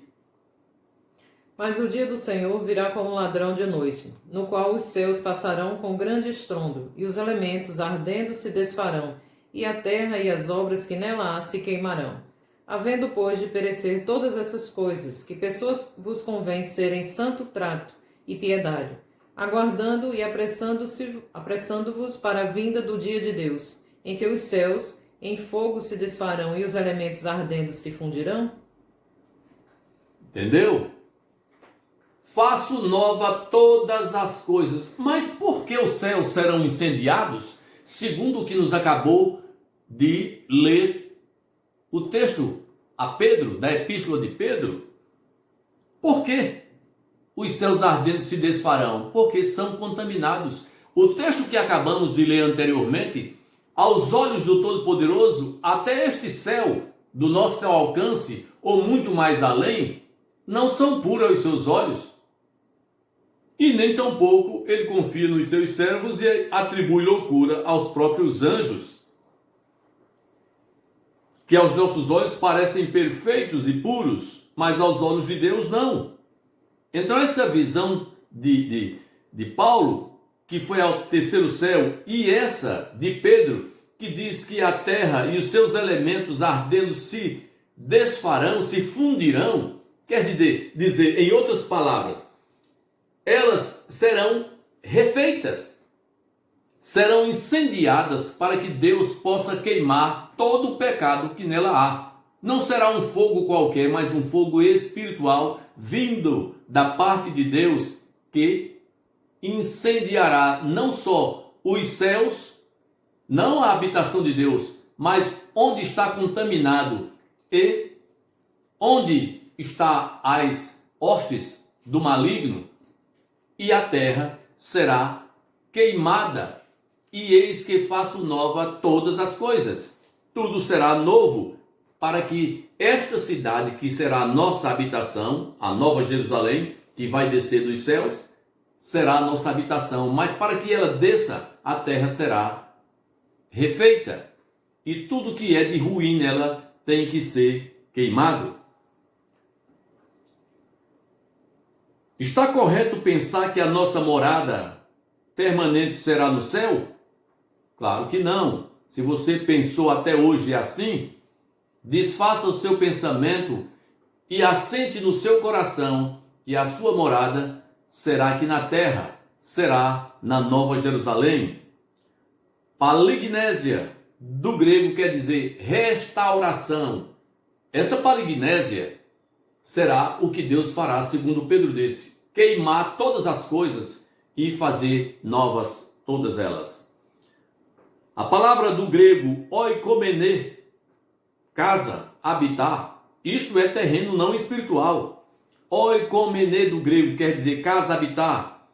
Mas o dia do Senhor virá como um ladrão de noite, no qual os céus passarão com grande estrondo, e os elementos ardendo se desfarão, e a terra e as obras que nela há se queimarão. Havendo, pois, de perecer todas essas coisas, que pessoas vos convém serem santo trato e piedade, aguardando e apressando-vos para a vinda do dia de Deus, em que os céus em fogo se desfarão e os elementos ardendo se fundirão? Entendeu? Faço nova todas as coisas. Mas por que os céus serão incendiados? Segundo o que nos acabou de ler o texto a Pedro, da epístola de Pedro. Por que os céus ardentes se desfarão? Porque são contaminados. O texto que acabamos de ler anteriormente, aos olhos do Todo-Poderoso, até este céu, do nosso alcance, ou muito mais além, não são puros aos seus olhos. E nem tampouco ele confia nos seus servos e atribui loucura aos próprios anjos, que aos nossos olhos parecem perfeitos e puros, mas aos olhos de Deus não. Então essa visão de Paulo, que foi ao terceiro céu, e essa de Pedro, que diz que a terra e os seus elementos ardendo se desfarão, se fundirão, quer dizer, em outras palavras, elas serão refeitas, serão incendiadas para que Deus possa queimar todo o pecado que nela há. Não será um fogo qualquer, mas um fogo espiritual vindo da parte de Deus, que incendiará não só os céus, não a habitação de Deus, mas onde está contaminado e onde está as hostes do maligno, e a terra será queimada. E eis que faço nova todas as coisas. Tudo será novo. para que esta cidade, que será a nossa habitação, a Nova Jerusalém, que vai descer dos céus, será a nossa habitação. Mas para que ela desça, a terra será refeita. E tudo que é de ruim nela tem que ser queimado. Está correto pensar que a nossa morada permanente será no céu? Claro que não. Se você pensou até hoje assim, desfaça o seu pensamento e assente no seu coração que a sua morada será aqui na terra, será na Nova Jerusalém. Palignésia, do grego, quer dizer restauração. Essa palignésia será o que Deus fará, segundo Pedro disse, queimar todas as coisas e fazer novas todas elas. A palavra do grego oikomené, casa, habitar, isto é terreno não espiritual. Oikomené do grego quer dizer casa, habitar,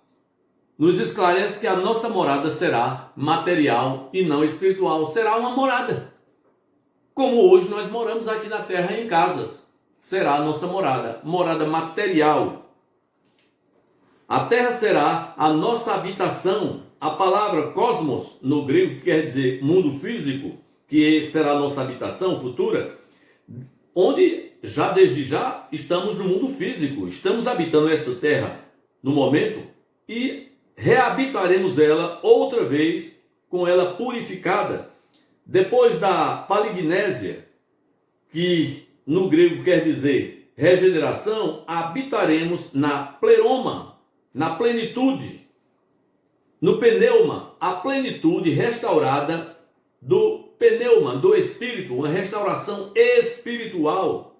nos esclarece que a nossa morada será material e não espiritual, será uma morada. Como hoje nós moramos aqui na terra em casas, será a nossa morada, morada material. A terra será a nossa habitação. A palavra cosmos, no grego, quer dizer mundo físico, que será a nossa habitação futura, onde já desde já estamos no mundo físico, estamos habitando essa terra no momento e reabitaremos ela outra vez com ela purificada. Depois da palignésia, que no grego quer dizer regeneração, habitaremos na pleroma, na plenitude. No pneuma, a plenitude restaurada do pneuma, do espírito, uma restauração espiritual,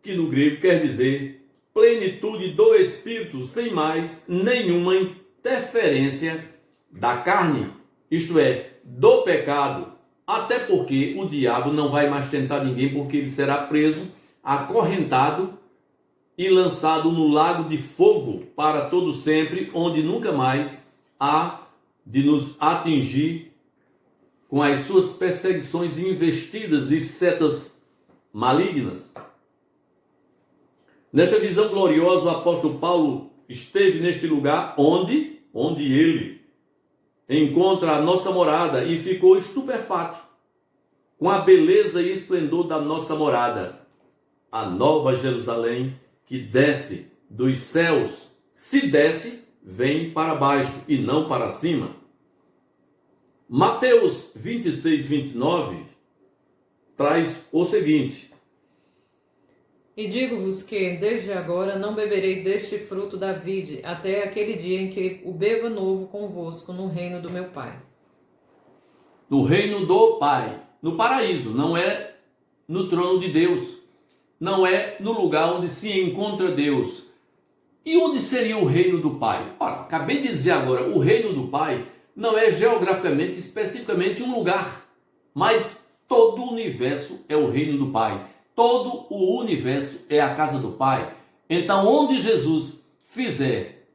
que no grego quer dizer plenitude do espírito, sem mais nenhuma interferência da carne, isto é, do pecado, até porque o diabo não vai mais tentar ninguém, porque ele será preso, acorrentado e lançado no lago de fogo para todo sempre, onde nunca mais há de nos atingir com as suas perseguições investidas e setas malignas. Nesta visão gloriosa, o apóstolo Paulo esteve neste lugar onde ele encontra a nossa morada e ficou estupefato com a beleza e esplendor da nossa morada, a Nova Jerusalém que desce dos céus. Se desce, vem para baixo e não para cima. Mateus 26, 29 traz o seguinte: E digo-vos que, desde agora, não beberei deste fruto da vide, até aquele dia em que o beba novo convosco no reino do meu Pai. No reino do Pai, no paraíso, não é no trono de Deus, não é no lugar onde se encontra Deus. E onde seria o reino do Pai? Ora, acabei de dizer agora, o reino do Pai não é geograficamente, especificamente um lugar, mas todo o universo é o reino do Pai. Todo o universo é a casa do Pai. Então, onde Jesus fizer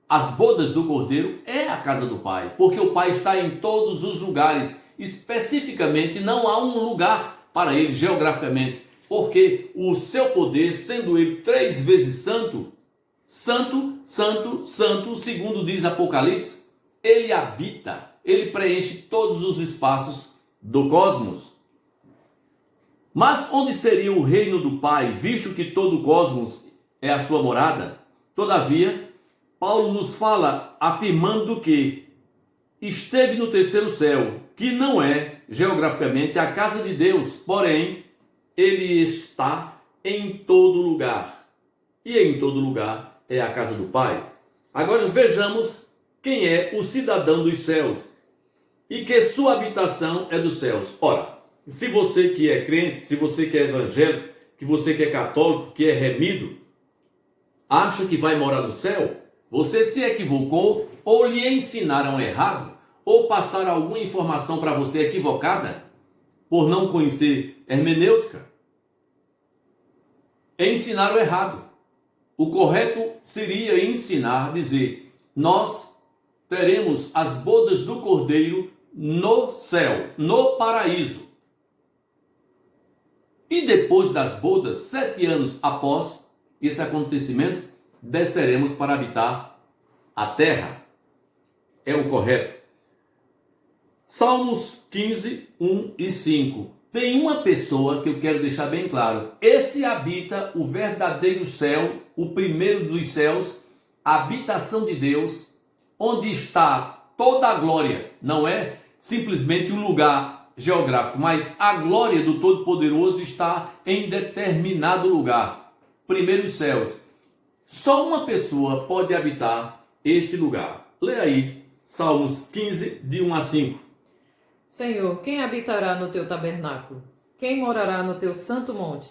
as bodas do Cordeiro, é a casa do Pai, porque o Pai está em todos os lugares. Especificamente, não há um lugar para ele geograficamente, porque o seu poder, sendo ele 3 vezes santo, santo, santo, santo, segundo diz Apocalipse, ele habita, ele preenche todos os espaços do cosmos. Mas onde seria o reino do Pai, visto que todo o cosmos é a sua morada? Todavia, Paulo nos fala afirmando que esteve no terceiro céu, que não é geograficamente a casa de Deus, porém, ele está em todo lugar. E em todo lugar é a casa do Pai. Agora vejamos quem é o cidadão dos céus e que sua habitação é dos céus. Ora, se você que é crente, se você que é evangélico, que você que é católico, que é remido, acha que vai morar no céu, você se equivocou ou lhe ensinaram errado, ou passaram alguma informação para você equivocada, por não conhecer hermenêutica. Ensinaram errado. O correto seria ensinar, dizer, nós teremos as bodas do Cordeiro no céu, no paraíso. E depois das bodas, 7 anos após esse acontecimento, desceremos para habitar a terra. É o correto. Salmos 15, 1 e 5. Tem uma pessoa que eu quero deixar bem claro. Esse habita o verdadeiro céu, o primeiro dos céus, a habitação de Deus, onde está toda a glória. Não é simplesmente um lugar geográfico, mas a glória do Todo-Poderoso está em determinado lugar. Primeiros céus. Só uma pessoa pode habitar este lugar. Lê aí, Salmos 15, de 1 a 5. Senhor, quem habitará no teu tabernáculo? Quem morará no teu santo monte?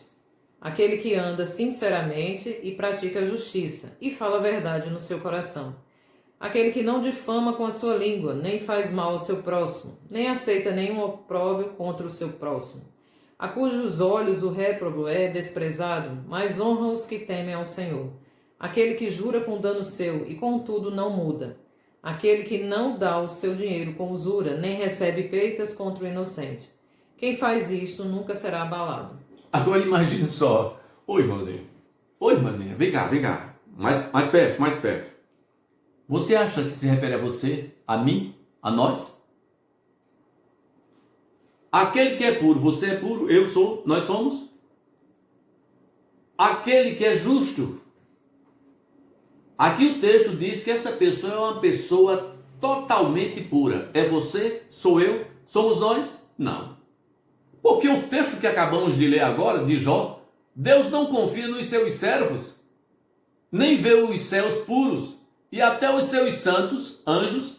Aquele que anda sinceramente e pratica justiça e fala a verdade no seu coração. Aquele que não difama com a sua língua, nem faz mal ao seu próximo, nem aceita nenhum opróbrio contra o seu próximo. A cujos olhos o réprobo é desprezado, mas honra os que temem ao Senhor. Aquele que jura com dano seu e contudo não muda. Aquele que não dá o seu dinheiro com usura, nem recebe peitas contra o inocente. Quem faz isto nunca será abalado. Agora imagine só. Oi, irmãozinho. Oi, irmãzinha. Vem cá, vem cá. Mais perto, mais perto. Você acha que se refere a você, a mim, a nós? Aquele que é puro, você é puro, eu sou, nós somos. Aquele que é justo. Aqui o texto diz que essa pessoa é uma pessoa totalmente pura. É você? Sou eu? Somos nós? Não. Porque o texto que acabamos de ler agora, de Jó, Deus não confia nos seus servos, nem vê os céus puros, e até os seus santos, anjos,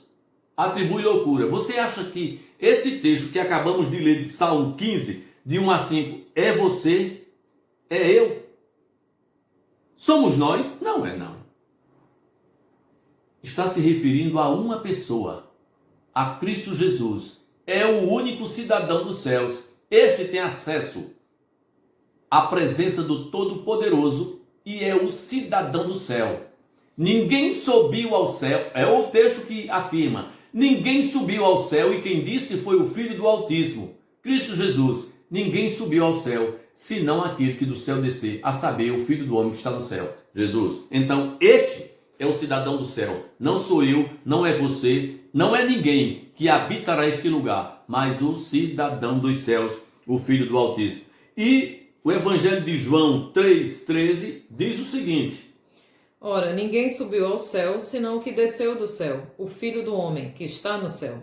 atribui loucura. Você acha que esse texto que acabamos de ler de Salmo 15, de 1 a 5, é você? É eu? Somos nós? Não é não. Está se referindo a uma pessoa, a Cristo Jesus. É o único cidadão dos céus. Este tem acesso à presença do Todo-Poderoso e é o cidadão do céu. Ninguém subiu ao céu, é o texto que afirma, ninguém subiu ao céu e quem disse foi o Filho do Altíssimo, Cristo Jesus. Ninguém subiu ao céu, senão aquele que do céu descer, a saber, o Filho do Homem que está no céu, Jesus. Então, este é o cidadão do céu. Não sou eu, não é você, não é ninguém que habitará este lugar, mas o cidadão dos céus, o Filho do Altíssimo. E o Evangelho de João 3,13 diz o seguinte: Ora, ninguém subiu ao céu, senão o que desceu do céu, o Filho do Homem, que está no céu.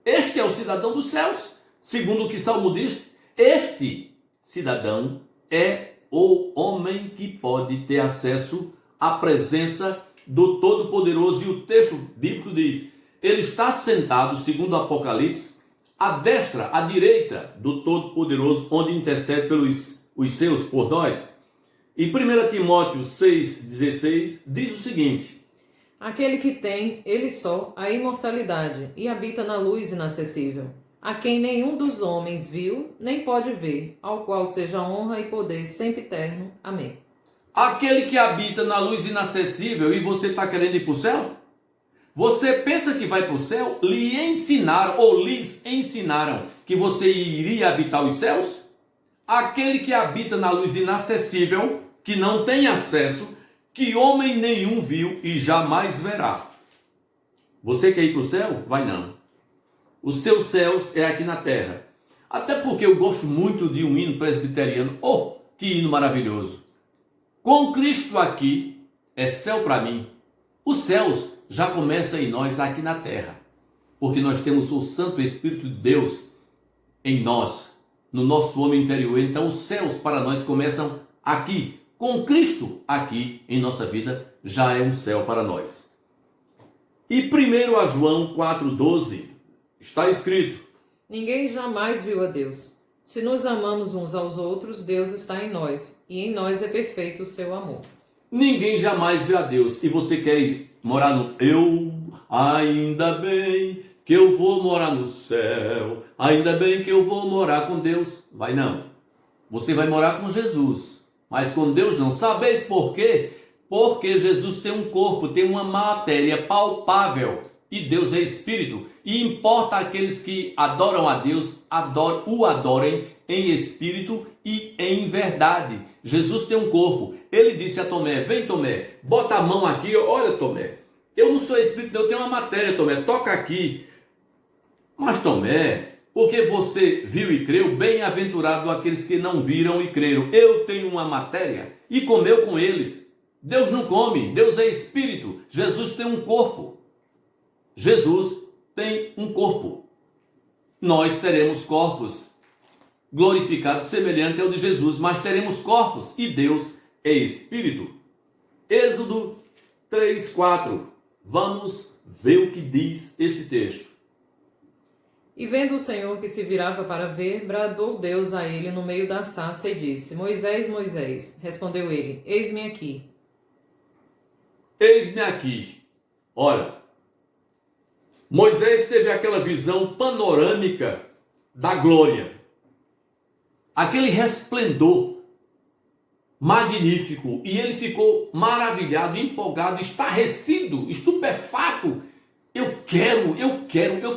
Este é o cidadão dos céus, segundo o que Salmo diz. Este cidadão é o homem que pode ter acesso à presença do Todo-Poderoso. E o texto bíblico diz, ele está sentado, segundo o Apocalipse, à destra, à direita do Todo-Poderoso, onde intercede pelos os seus por nós. E 1 Timóteo 6,16 diz o seguinte: Aquele que tem, ele só, a imortalidade, e habita na luz inacessível, a quem nenhum dos homens viu, nem pode ver, ao qual seja honra e poder sempre eterno. Amém. Aquele que habita na luz inacessível, e você está querendo ir para o céu? Você pensa que vai para o céu? Lhe ensinaram, ou lhes ensinaram, que você iria habitar os céus? Aquele que habita na luz inacessível, que não tem acesso, que homem nenhum viu e jamais verá. Você quer ir para o céu? Vai não. Os seus céus é aqui na terra. Até porque eu gosto muito de um hino presbiteriano. Oh, que hino maravilhoso! Com Cristo aqui é céu para mim. Os céus já começam em nós aqui na terra, porque nós temos o Santo Espírito de Deus em nós, no nosso homem interior. Então os céus para nós começam aqui. Com Cristo aqui em nossa vida já é um céu para nós. E 1 João 4,12 está escrito: Ninguém jamais viu a Deus. Se nos amamos uns aos outros, Deus está em nós, e em nós é perfeito o seu amor. Ninguém jamais viu a Deus. E você quer ir morar no... ainda bem que eu vou morar no céu, ainda bem que eu vou morar com Deus. Vai não. Você vai morar com Jesus, mas com Deus não. Sabeis por quê? Porque Jesus tem um corpo, tem uma matéria palpável. e Deus é espírito. E importa aqueles que adoram a Deus, o adorem em espírito e em verdade. Jesus tem um corpo. Ele disse a Tomé: vem, Tomé, bota a mão aqui. Olha, Tomé, eu não sou espírito, eu tenho uma matéria, Tomé, toca aqui. Mas, Tomé, porque você viu e creu, bem-aventurado aqueles que não viram e creram. Eu tenho uma matéria e comeu com eles. Deus não come, Deus é espírito. Jesus tem um corpo. Jesus tem um corpo. Nós teremos corpos glorificados semelhante ao de Jesus, mas teremos corpos e Deus é espírito. Êxodo 3:4. Vamos ver o que diz esse texto. E vendo o Senhor que se virava para ver, bradou Deus a ele no meio da sarça e disse: Moisés, Moisés. Respondeu ele: Eis-me aqui. Eis-me aqui. Ora, Moisés teve aquela visão panorâmica da glória. Aquele resplendor magnífico. E ele ficou maravilhado, empolgado, estarrecido, estupefato. Eu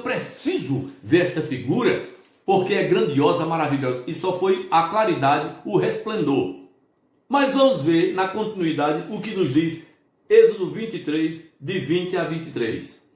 preciso ver esta figura, porque é grandiosa, maravilhosa. E só foi a claridade, o resplendor. Mas vamos ver na continuidade o que nos diz Êxodo 23, de 20 a 23.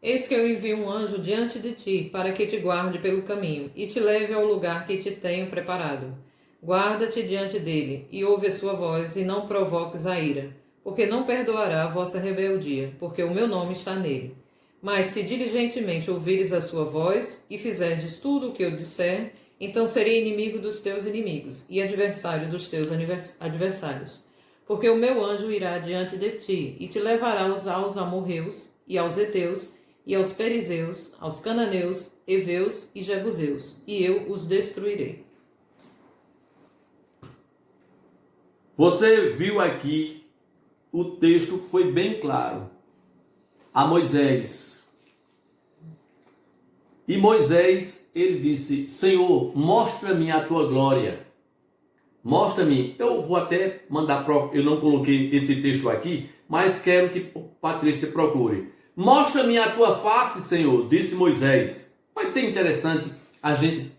Eis que eu envio um anjo diante de ti, para que te guarde pelo caminho, e te leve ao lugar que te tenho preparado. Guarda-te diante dele, e ouve a sua voz, e não provoques a ira, porque não perdoará a vossa rebeldia, porque o meu nome está nele. Mas se diligentemente ouvires a sua voz, e fizerdes tudo o que eu disser, então serei inimigo dos teus inimigos, e adversário dos teus adversários. Porque o meu anjo irá diante de ti, e te levará aos amorreus, e aos heteus, e aos perizeus, aos cananeus, heveus e jebuseus, e eu os destruirei. Você viu aqui, o texto foi bem claro. A Moisés. E Moisés, ele disse: Senhor, mostra-me a tua glória. Mostra-me. Eu vou até mandar, eu não coloquei esse texto aqui, mas quero que Patrícia procure. Mostra-me a tua face, Senhor, disse Moisés. Vai ser interessante a gente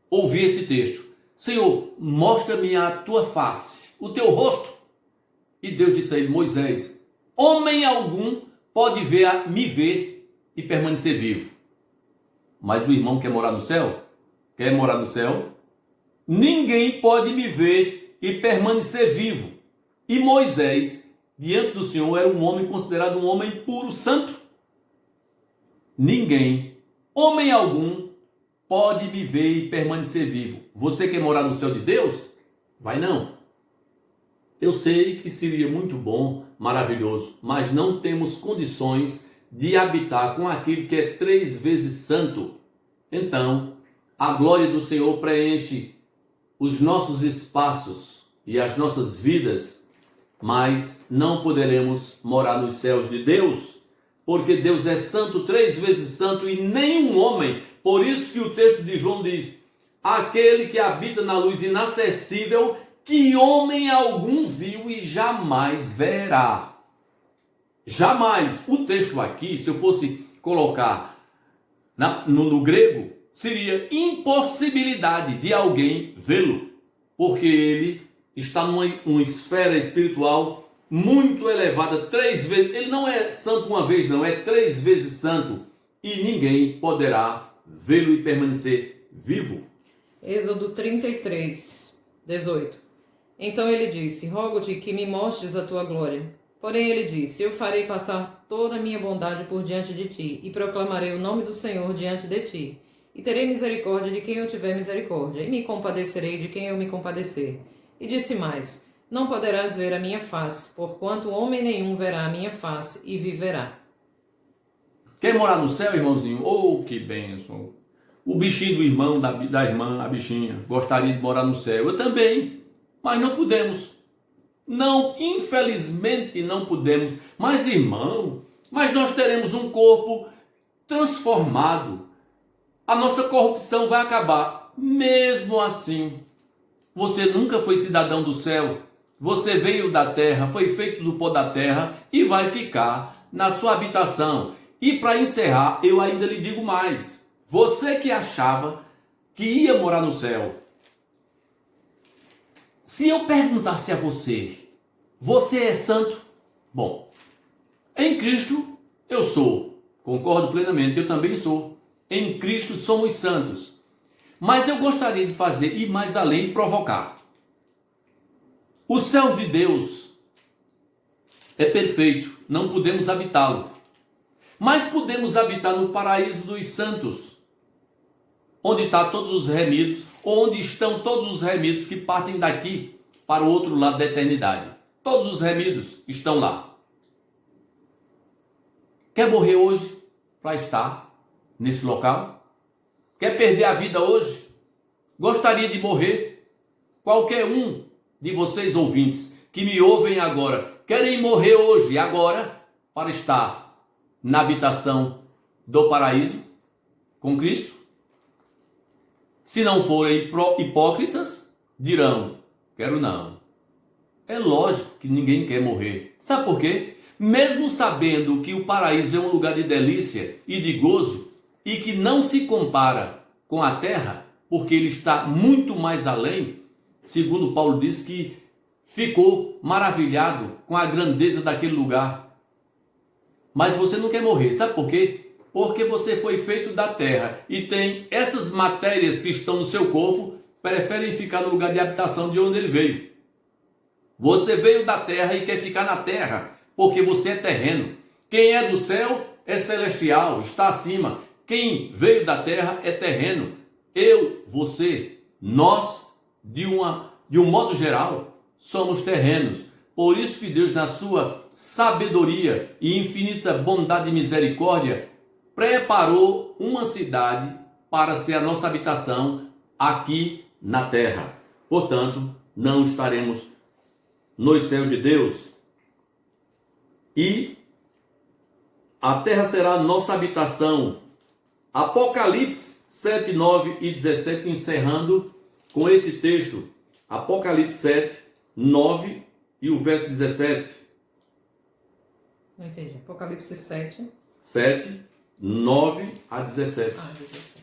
ouvir esse texto. Senhor, mostra-me a tua face, o teu rosto. E Deus disse a ele: Moisés, homem algum pode me ver e permanecer vivo. Mas o irmão quer morar no céu? Quer morar no céu? Ninguém pode me ver e permanecer vivo. E Moisés, diante do Senhor, era um homem considerado um homem puro, santo. Ninguém, homem algum, pode me ver e permanecer vivo. Você quer morar no céu de Deus? Vai não. Eu sei que seria muito bom, maravilhoso, mas não temos condições de habitar com aquele que é 3 vezes santo. Então, a glória do Senhor preenche os nossos espaços e as nossas vidas, mas não poderemos morar nos céus de Deus, porque Deus é santo, 3 vezes santo, e nenhum homem. Por isso que o texto de João diz: aquele que habita na luz inacessível, que homem algum viu e jamais verá. Jamais. O texto aqui, se eu fosse colocar no grego, seria impossibilidade de alguém vê-lo, porque ele está numa esfera espiritual muito elevada, 3 vezes. Ele não é santo uma vez, não, é 3 vezes santo, e ninguém poderá vê-lo e permanecer vivo. Êxodo 33, 18. Então ele disse: rogo-te que me mostres a tua glória. Porém ele disse: eu farei passar toda a minha bondade por diante de ti, e proclamarei o nome do Senhor diante de ti. E terei misericórdia de quem eu tiver misericórdia, e me compadecerei de quem eu me compadecer. E disse mais: não poderás ver a minha face, porquanto homem nenhum verá a minha face e viverá. Quer morar no céu, irmãozinho? Oh, que bênção! O bichinho do irmão, da irmã, a bichinha, gostaria de morar no céu. Eu também, mas não podemos. Não, infelizmente não podemos. Mas, irmão, mas nós teremos um corpo transformado. A nossa corrupção vai acabar. Mesmo assim, você nunca foi cidadão do céu. Você veio da terra, foi feito do pó da terra e vai ficar na sua habitação. E para encerrar, eu ainda lhe digo mais. Você que achava que ia morar no céu, se eu perguntasse a você, você é santo? Bom, em Cristo eu sou. Concordo plenamente, eu também sou. Em Cristo somos santos. Mas eu gostaria de fazer, ir mais além e provocar. O céu de Deus é perfeito, não podemos habitá-lo. Mas podemos habitar no paraíso dos santos, onde estão todos os remidos, onde estão todos os remidos que partem daqui para o outro lado da eternidade. Todos os remidos estão lá. Quer morrer hoje para estar nesse local? Quer perder a vida hoje? Gostaria de morrer? Qualquer um de vocês ouvintes que me ouvem agora, querem morrer hoje, agora, para estar na habitação do paraíso com Cristo? Se não forem hipócritas, dirão, quero não. É lógico que ninguém quer morrer. Sabe por quê? Mesmo sabendo que o paraíso é um lugar de delícia e de gozo e que não se compara com a terra, porque ele está muito mais além, segundo Paulo diz que ficou maravilhado com a grandeza daquele lugar. Mas você não quer morrer, sabe por quê? Porque você foi feito da terra e tem essas matérias que estão no seu corpo, preferem ficar no lugar de habitação de onde ele veio. Você veio da terra e quer ficar na terra, porque você é terreno. Quem é do céu é celestial, está acima. Quem veio da terra é terreno. Eu, você, nós, de um modo geral, somos terrenos. Por isso que Deus, na sua sabedoria e infinita bondade e misericórdia, preparou uma cidade para ser a nossa habitação aqui na terra. Portanto, não estaremos nos céus de Deus. E a terra será a nossa habitação. Apocalipse 7, 9 e 17, encerrando com esse texto. Apocalipse 7, 9 e o verso 17. Não entendi. Apocalipse 7. 7, 9 a 17. 17.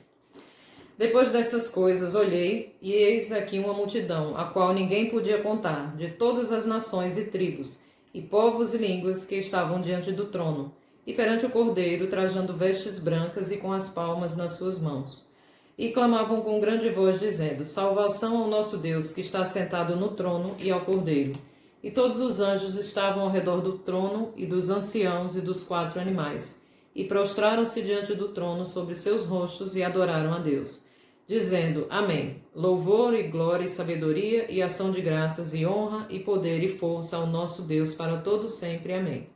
Depois dessas coisas olhei, e eis aqui uma multidão, a qual ninguém podia contar, de todas as nações e tribos, e povos e línguas que estavam diante do trono, e perante o Cordeiro, trajando vestes brancas e com as palmas nas suas mãos. E clamavam com grande voz, dizendo, salvação ao nosso Deus, que está sentado no trono, e ao Cordeiro. E todos os anjos estavam ao redor do trono, e dos anciãos e dos 4 animais, e prostraram-se diante do trono sobre seus rostos, e adoraram a Deus, dizendo, amém, louvor e glória e sabedoria, e ação de graças, e honra, e poder e força ao nosso Deus para todo sempre, amém.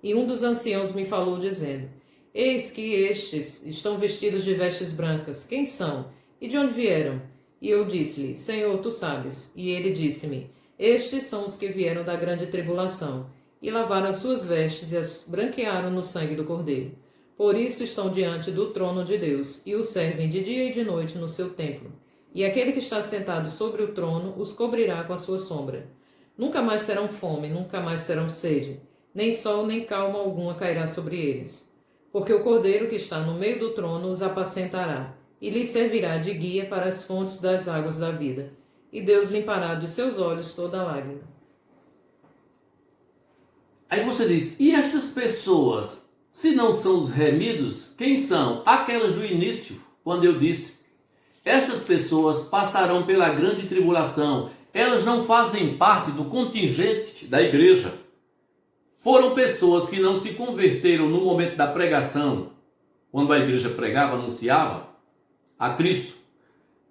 E um dos anciãos me falou, dizendo, eis que estes estão vestidos de vestes brancas, quem são? E de onde vieram? E eu disse-lhe, Senhor, tu sabes. E ele disse-me, estes são os que vieram da grande tribulação, e lavaram as suas vestes e as branquearam no sangue do Cordeiro. Por isso estão diante do trono de Deus, e o servem de dia e de noite no seu templo. E aquele que está sentado sobre o trono os cobrirá com a sua sombra. Nunca mais terão fome, nunca mais terão sede, nem sol nem calma alguma cairá sobre eles. Porque o Cordeiro que está no meio do trono os apacentará, e lhes servirá de guia para as fontes das águas da vida. E Deus limpará dos seus olhos toda lágrima. Aí você diz, e estas pessoas, se não são os remidos, quem são? Aquelas do início, quando eu disse, estas pessoas passarão pela grande tribulação, elas não fazem parte do contingente da igreja. Foram pessoas que não se converteram no momento da pregação, quando a igreja pregava, anunciava a Cristo.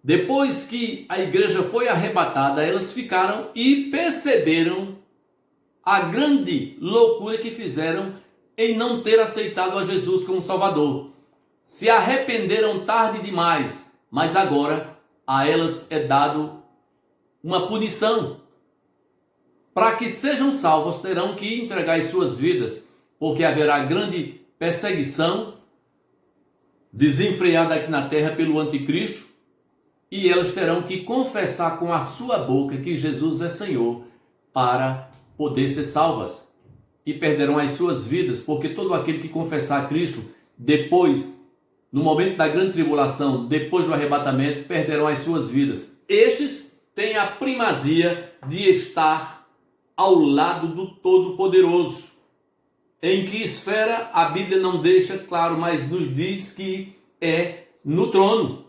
Depois que a igreja foi arrebatada, elas ficaram e perceberam a grande loucura que fizeram em não ter aceitado a Jesus como Salvador. Se arrependeram tarde demais, mas agora a elas é dado uma punição. Para que sejam salvos, terão que entregar as suas vidas, porque haverá grande perseguição desenfreada aqui na terra pelo anticristo, e elas terão que confessar com a sua boca que Jesus é Senhor para poder ser salvas. e perderão as suas vidas, porque todo aquele que confessar Cristo depois, no momento da grande tribulação, depois do arrebatamento, perderão as suas vidas. Estes têm a primazia de estar ao lado do Todo-Poderoso. Em que esfera a Bíblia não deixa claro, mas nos diz que é no trono.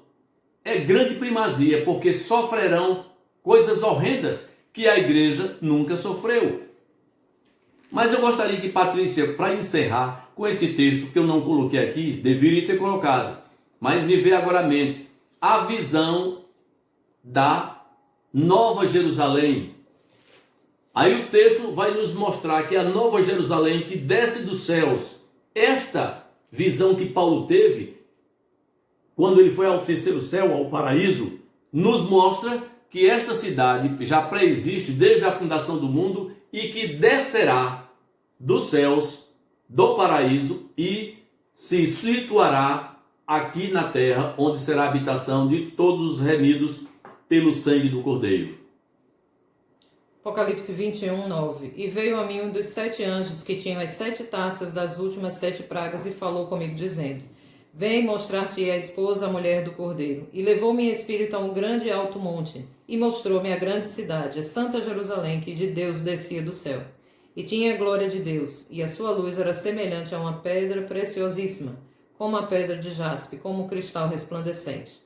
É grande primazia, porque sofrerão coisas horrendas que a igreja nunca sofreu. Mas eu gostaria que Patrícia, para encerrar com esse texto que eu não coloquei aqui, deveria ter colocado, mas me veio agora à mente a visão da Nova Jerusalém. Aí o texto vai nos mostrar que a Nova Jerusalém que desce dos céus, esta visão que Paulo teve, quando ele foi ao terceiro céu, ao paraíso, nos mostra que esta cidade já pré-existe desde a fundação do mundo e que descerá dos céus, do paraíso e se situará aqui na terra, onde será a habitação de todos os remidos pelo sangue do Cordeiro. Apocalipse 21, 9. E veio a mim um dos 7 anjos que tinham as 7 taças das últimas 7 pragas e falou comigo dizendo: Vem mostrar-te a esposa, a mulher do Cordeiro. E levou-me em espírito a um grande e alto monte, e mostrou-me a grande cidade, a Santa Jerusalém, que de Deus descia do céu. E tinha a glória de Deus, e a sua luz era semelhante a uma pedra preciosíssima, como a pedra de jaspe, como um cristal resplandecente.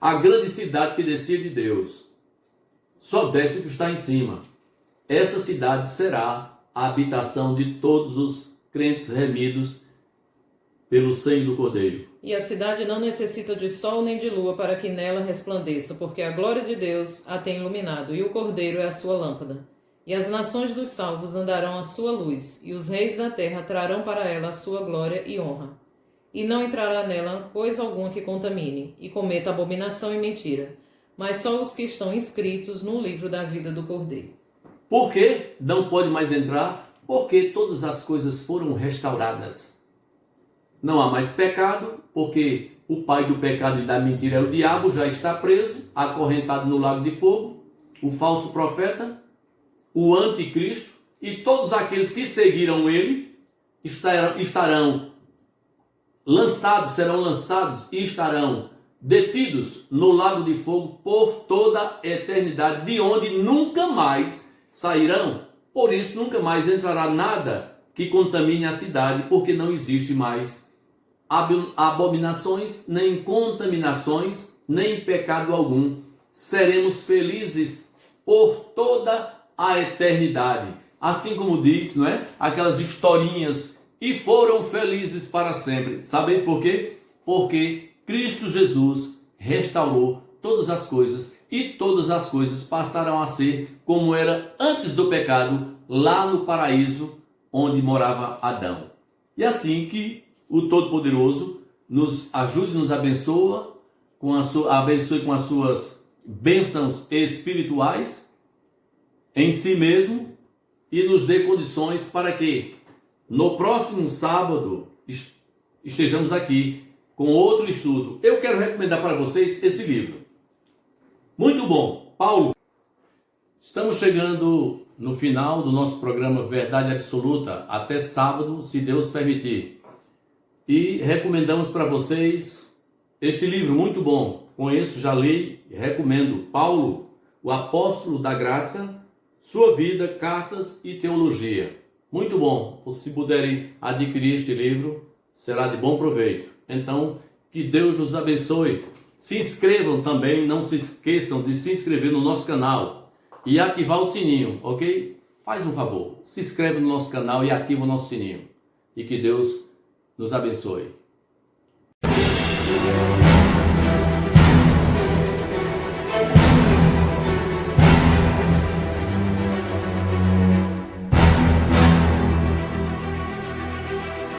A grande cidade que descia de Deus só desce o que está em cima. Essa cidade será a habitação de todos os crentes remidos pelo sangue do Cordeiro. E a cidade não necessita de sol nem de lua para que nela resplandeça, porque a glória de Deus a tem iluminado, e o Cordeiro é a sua lâmpada. E as nações dos salvos andarão à sua luz, e os reis da terra trarão para ela a sua glória e honra. E não entrará nela coisa alguma que contamine, e cometa abominação e mentira, mas só os que estão inscritos no livro da vida do Cordeiro. Por que não pode mais entrar? Porque todas as coisas foram restauradas. Não há mais pecado, porque o pai do pecado e da mentira é o diabo, já está preso, acorrentado no lago de fogo, o falso profeta, o anticristo, e todos aqueles que seguiram ele estarão lançados, serão lançados e estarão detidos no lago de fogo por toda a eternidade, de onde nunca mais sairão. Por isso nunca mais entrará nada que contamine a cidade, porque não existe mais abominações, nem contaminações, nem pecado algum. Seremos felizes por toda a eternidade. Assim como diz, não é? Aquelas historinhas, e foram felizes para sempre. Sabeis por quê? Porque Cristo Jesus restaurou todas as coisas, e todas as coisas passaram a ser como era antes do pecado, lá no paraíso onde morava Adão. E assim que o Todo-Poderoso nos ajude, nos abençoe com as suas bênçãos espirituais em si mesmo, e nos dê condições para que no próximo sábado estejamos aqui com outro estudo. Eu quero recomendar para vocês esse livro. Muito bom, Paulo. Estamos chegando no final do nosso programa Verdade Absoluta, até sábado, se Deus permitir. E recomendamos para vocês este livro muito bom. Conheço, já li e recomendo. Paulo, o Apóstolo da Graça, Sua Vida, Cartas e Teologia. Muito bom. Se puderem adquirir este livro, será de bom proveito. Então, que Deus nos abençoe. Se inscrevam também, não se esqueçam de se inscrever no nosso canal e ativar o sininho, ok? Faz um favor, se inscreve no nosso canal e ativa o nosso sininho. E que Deus nos abençoe.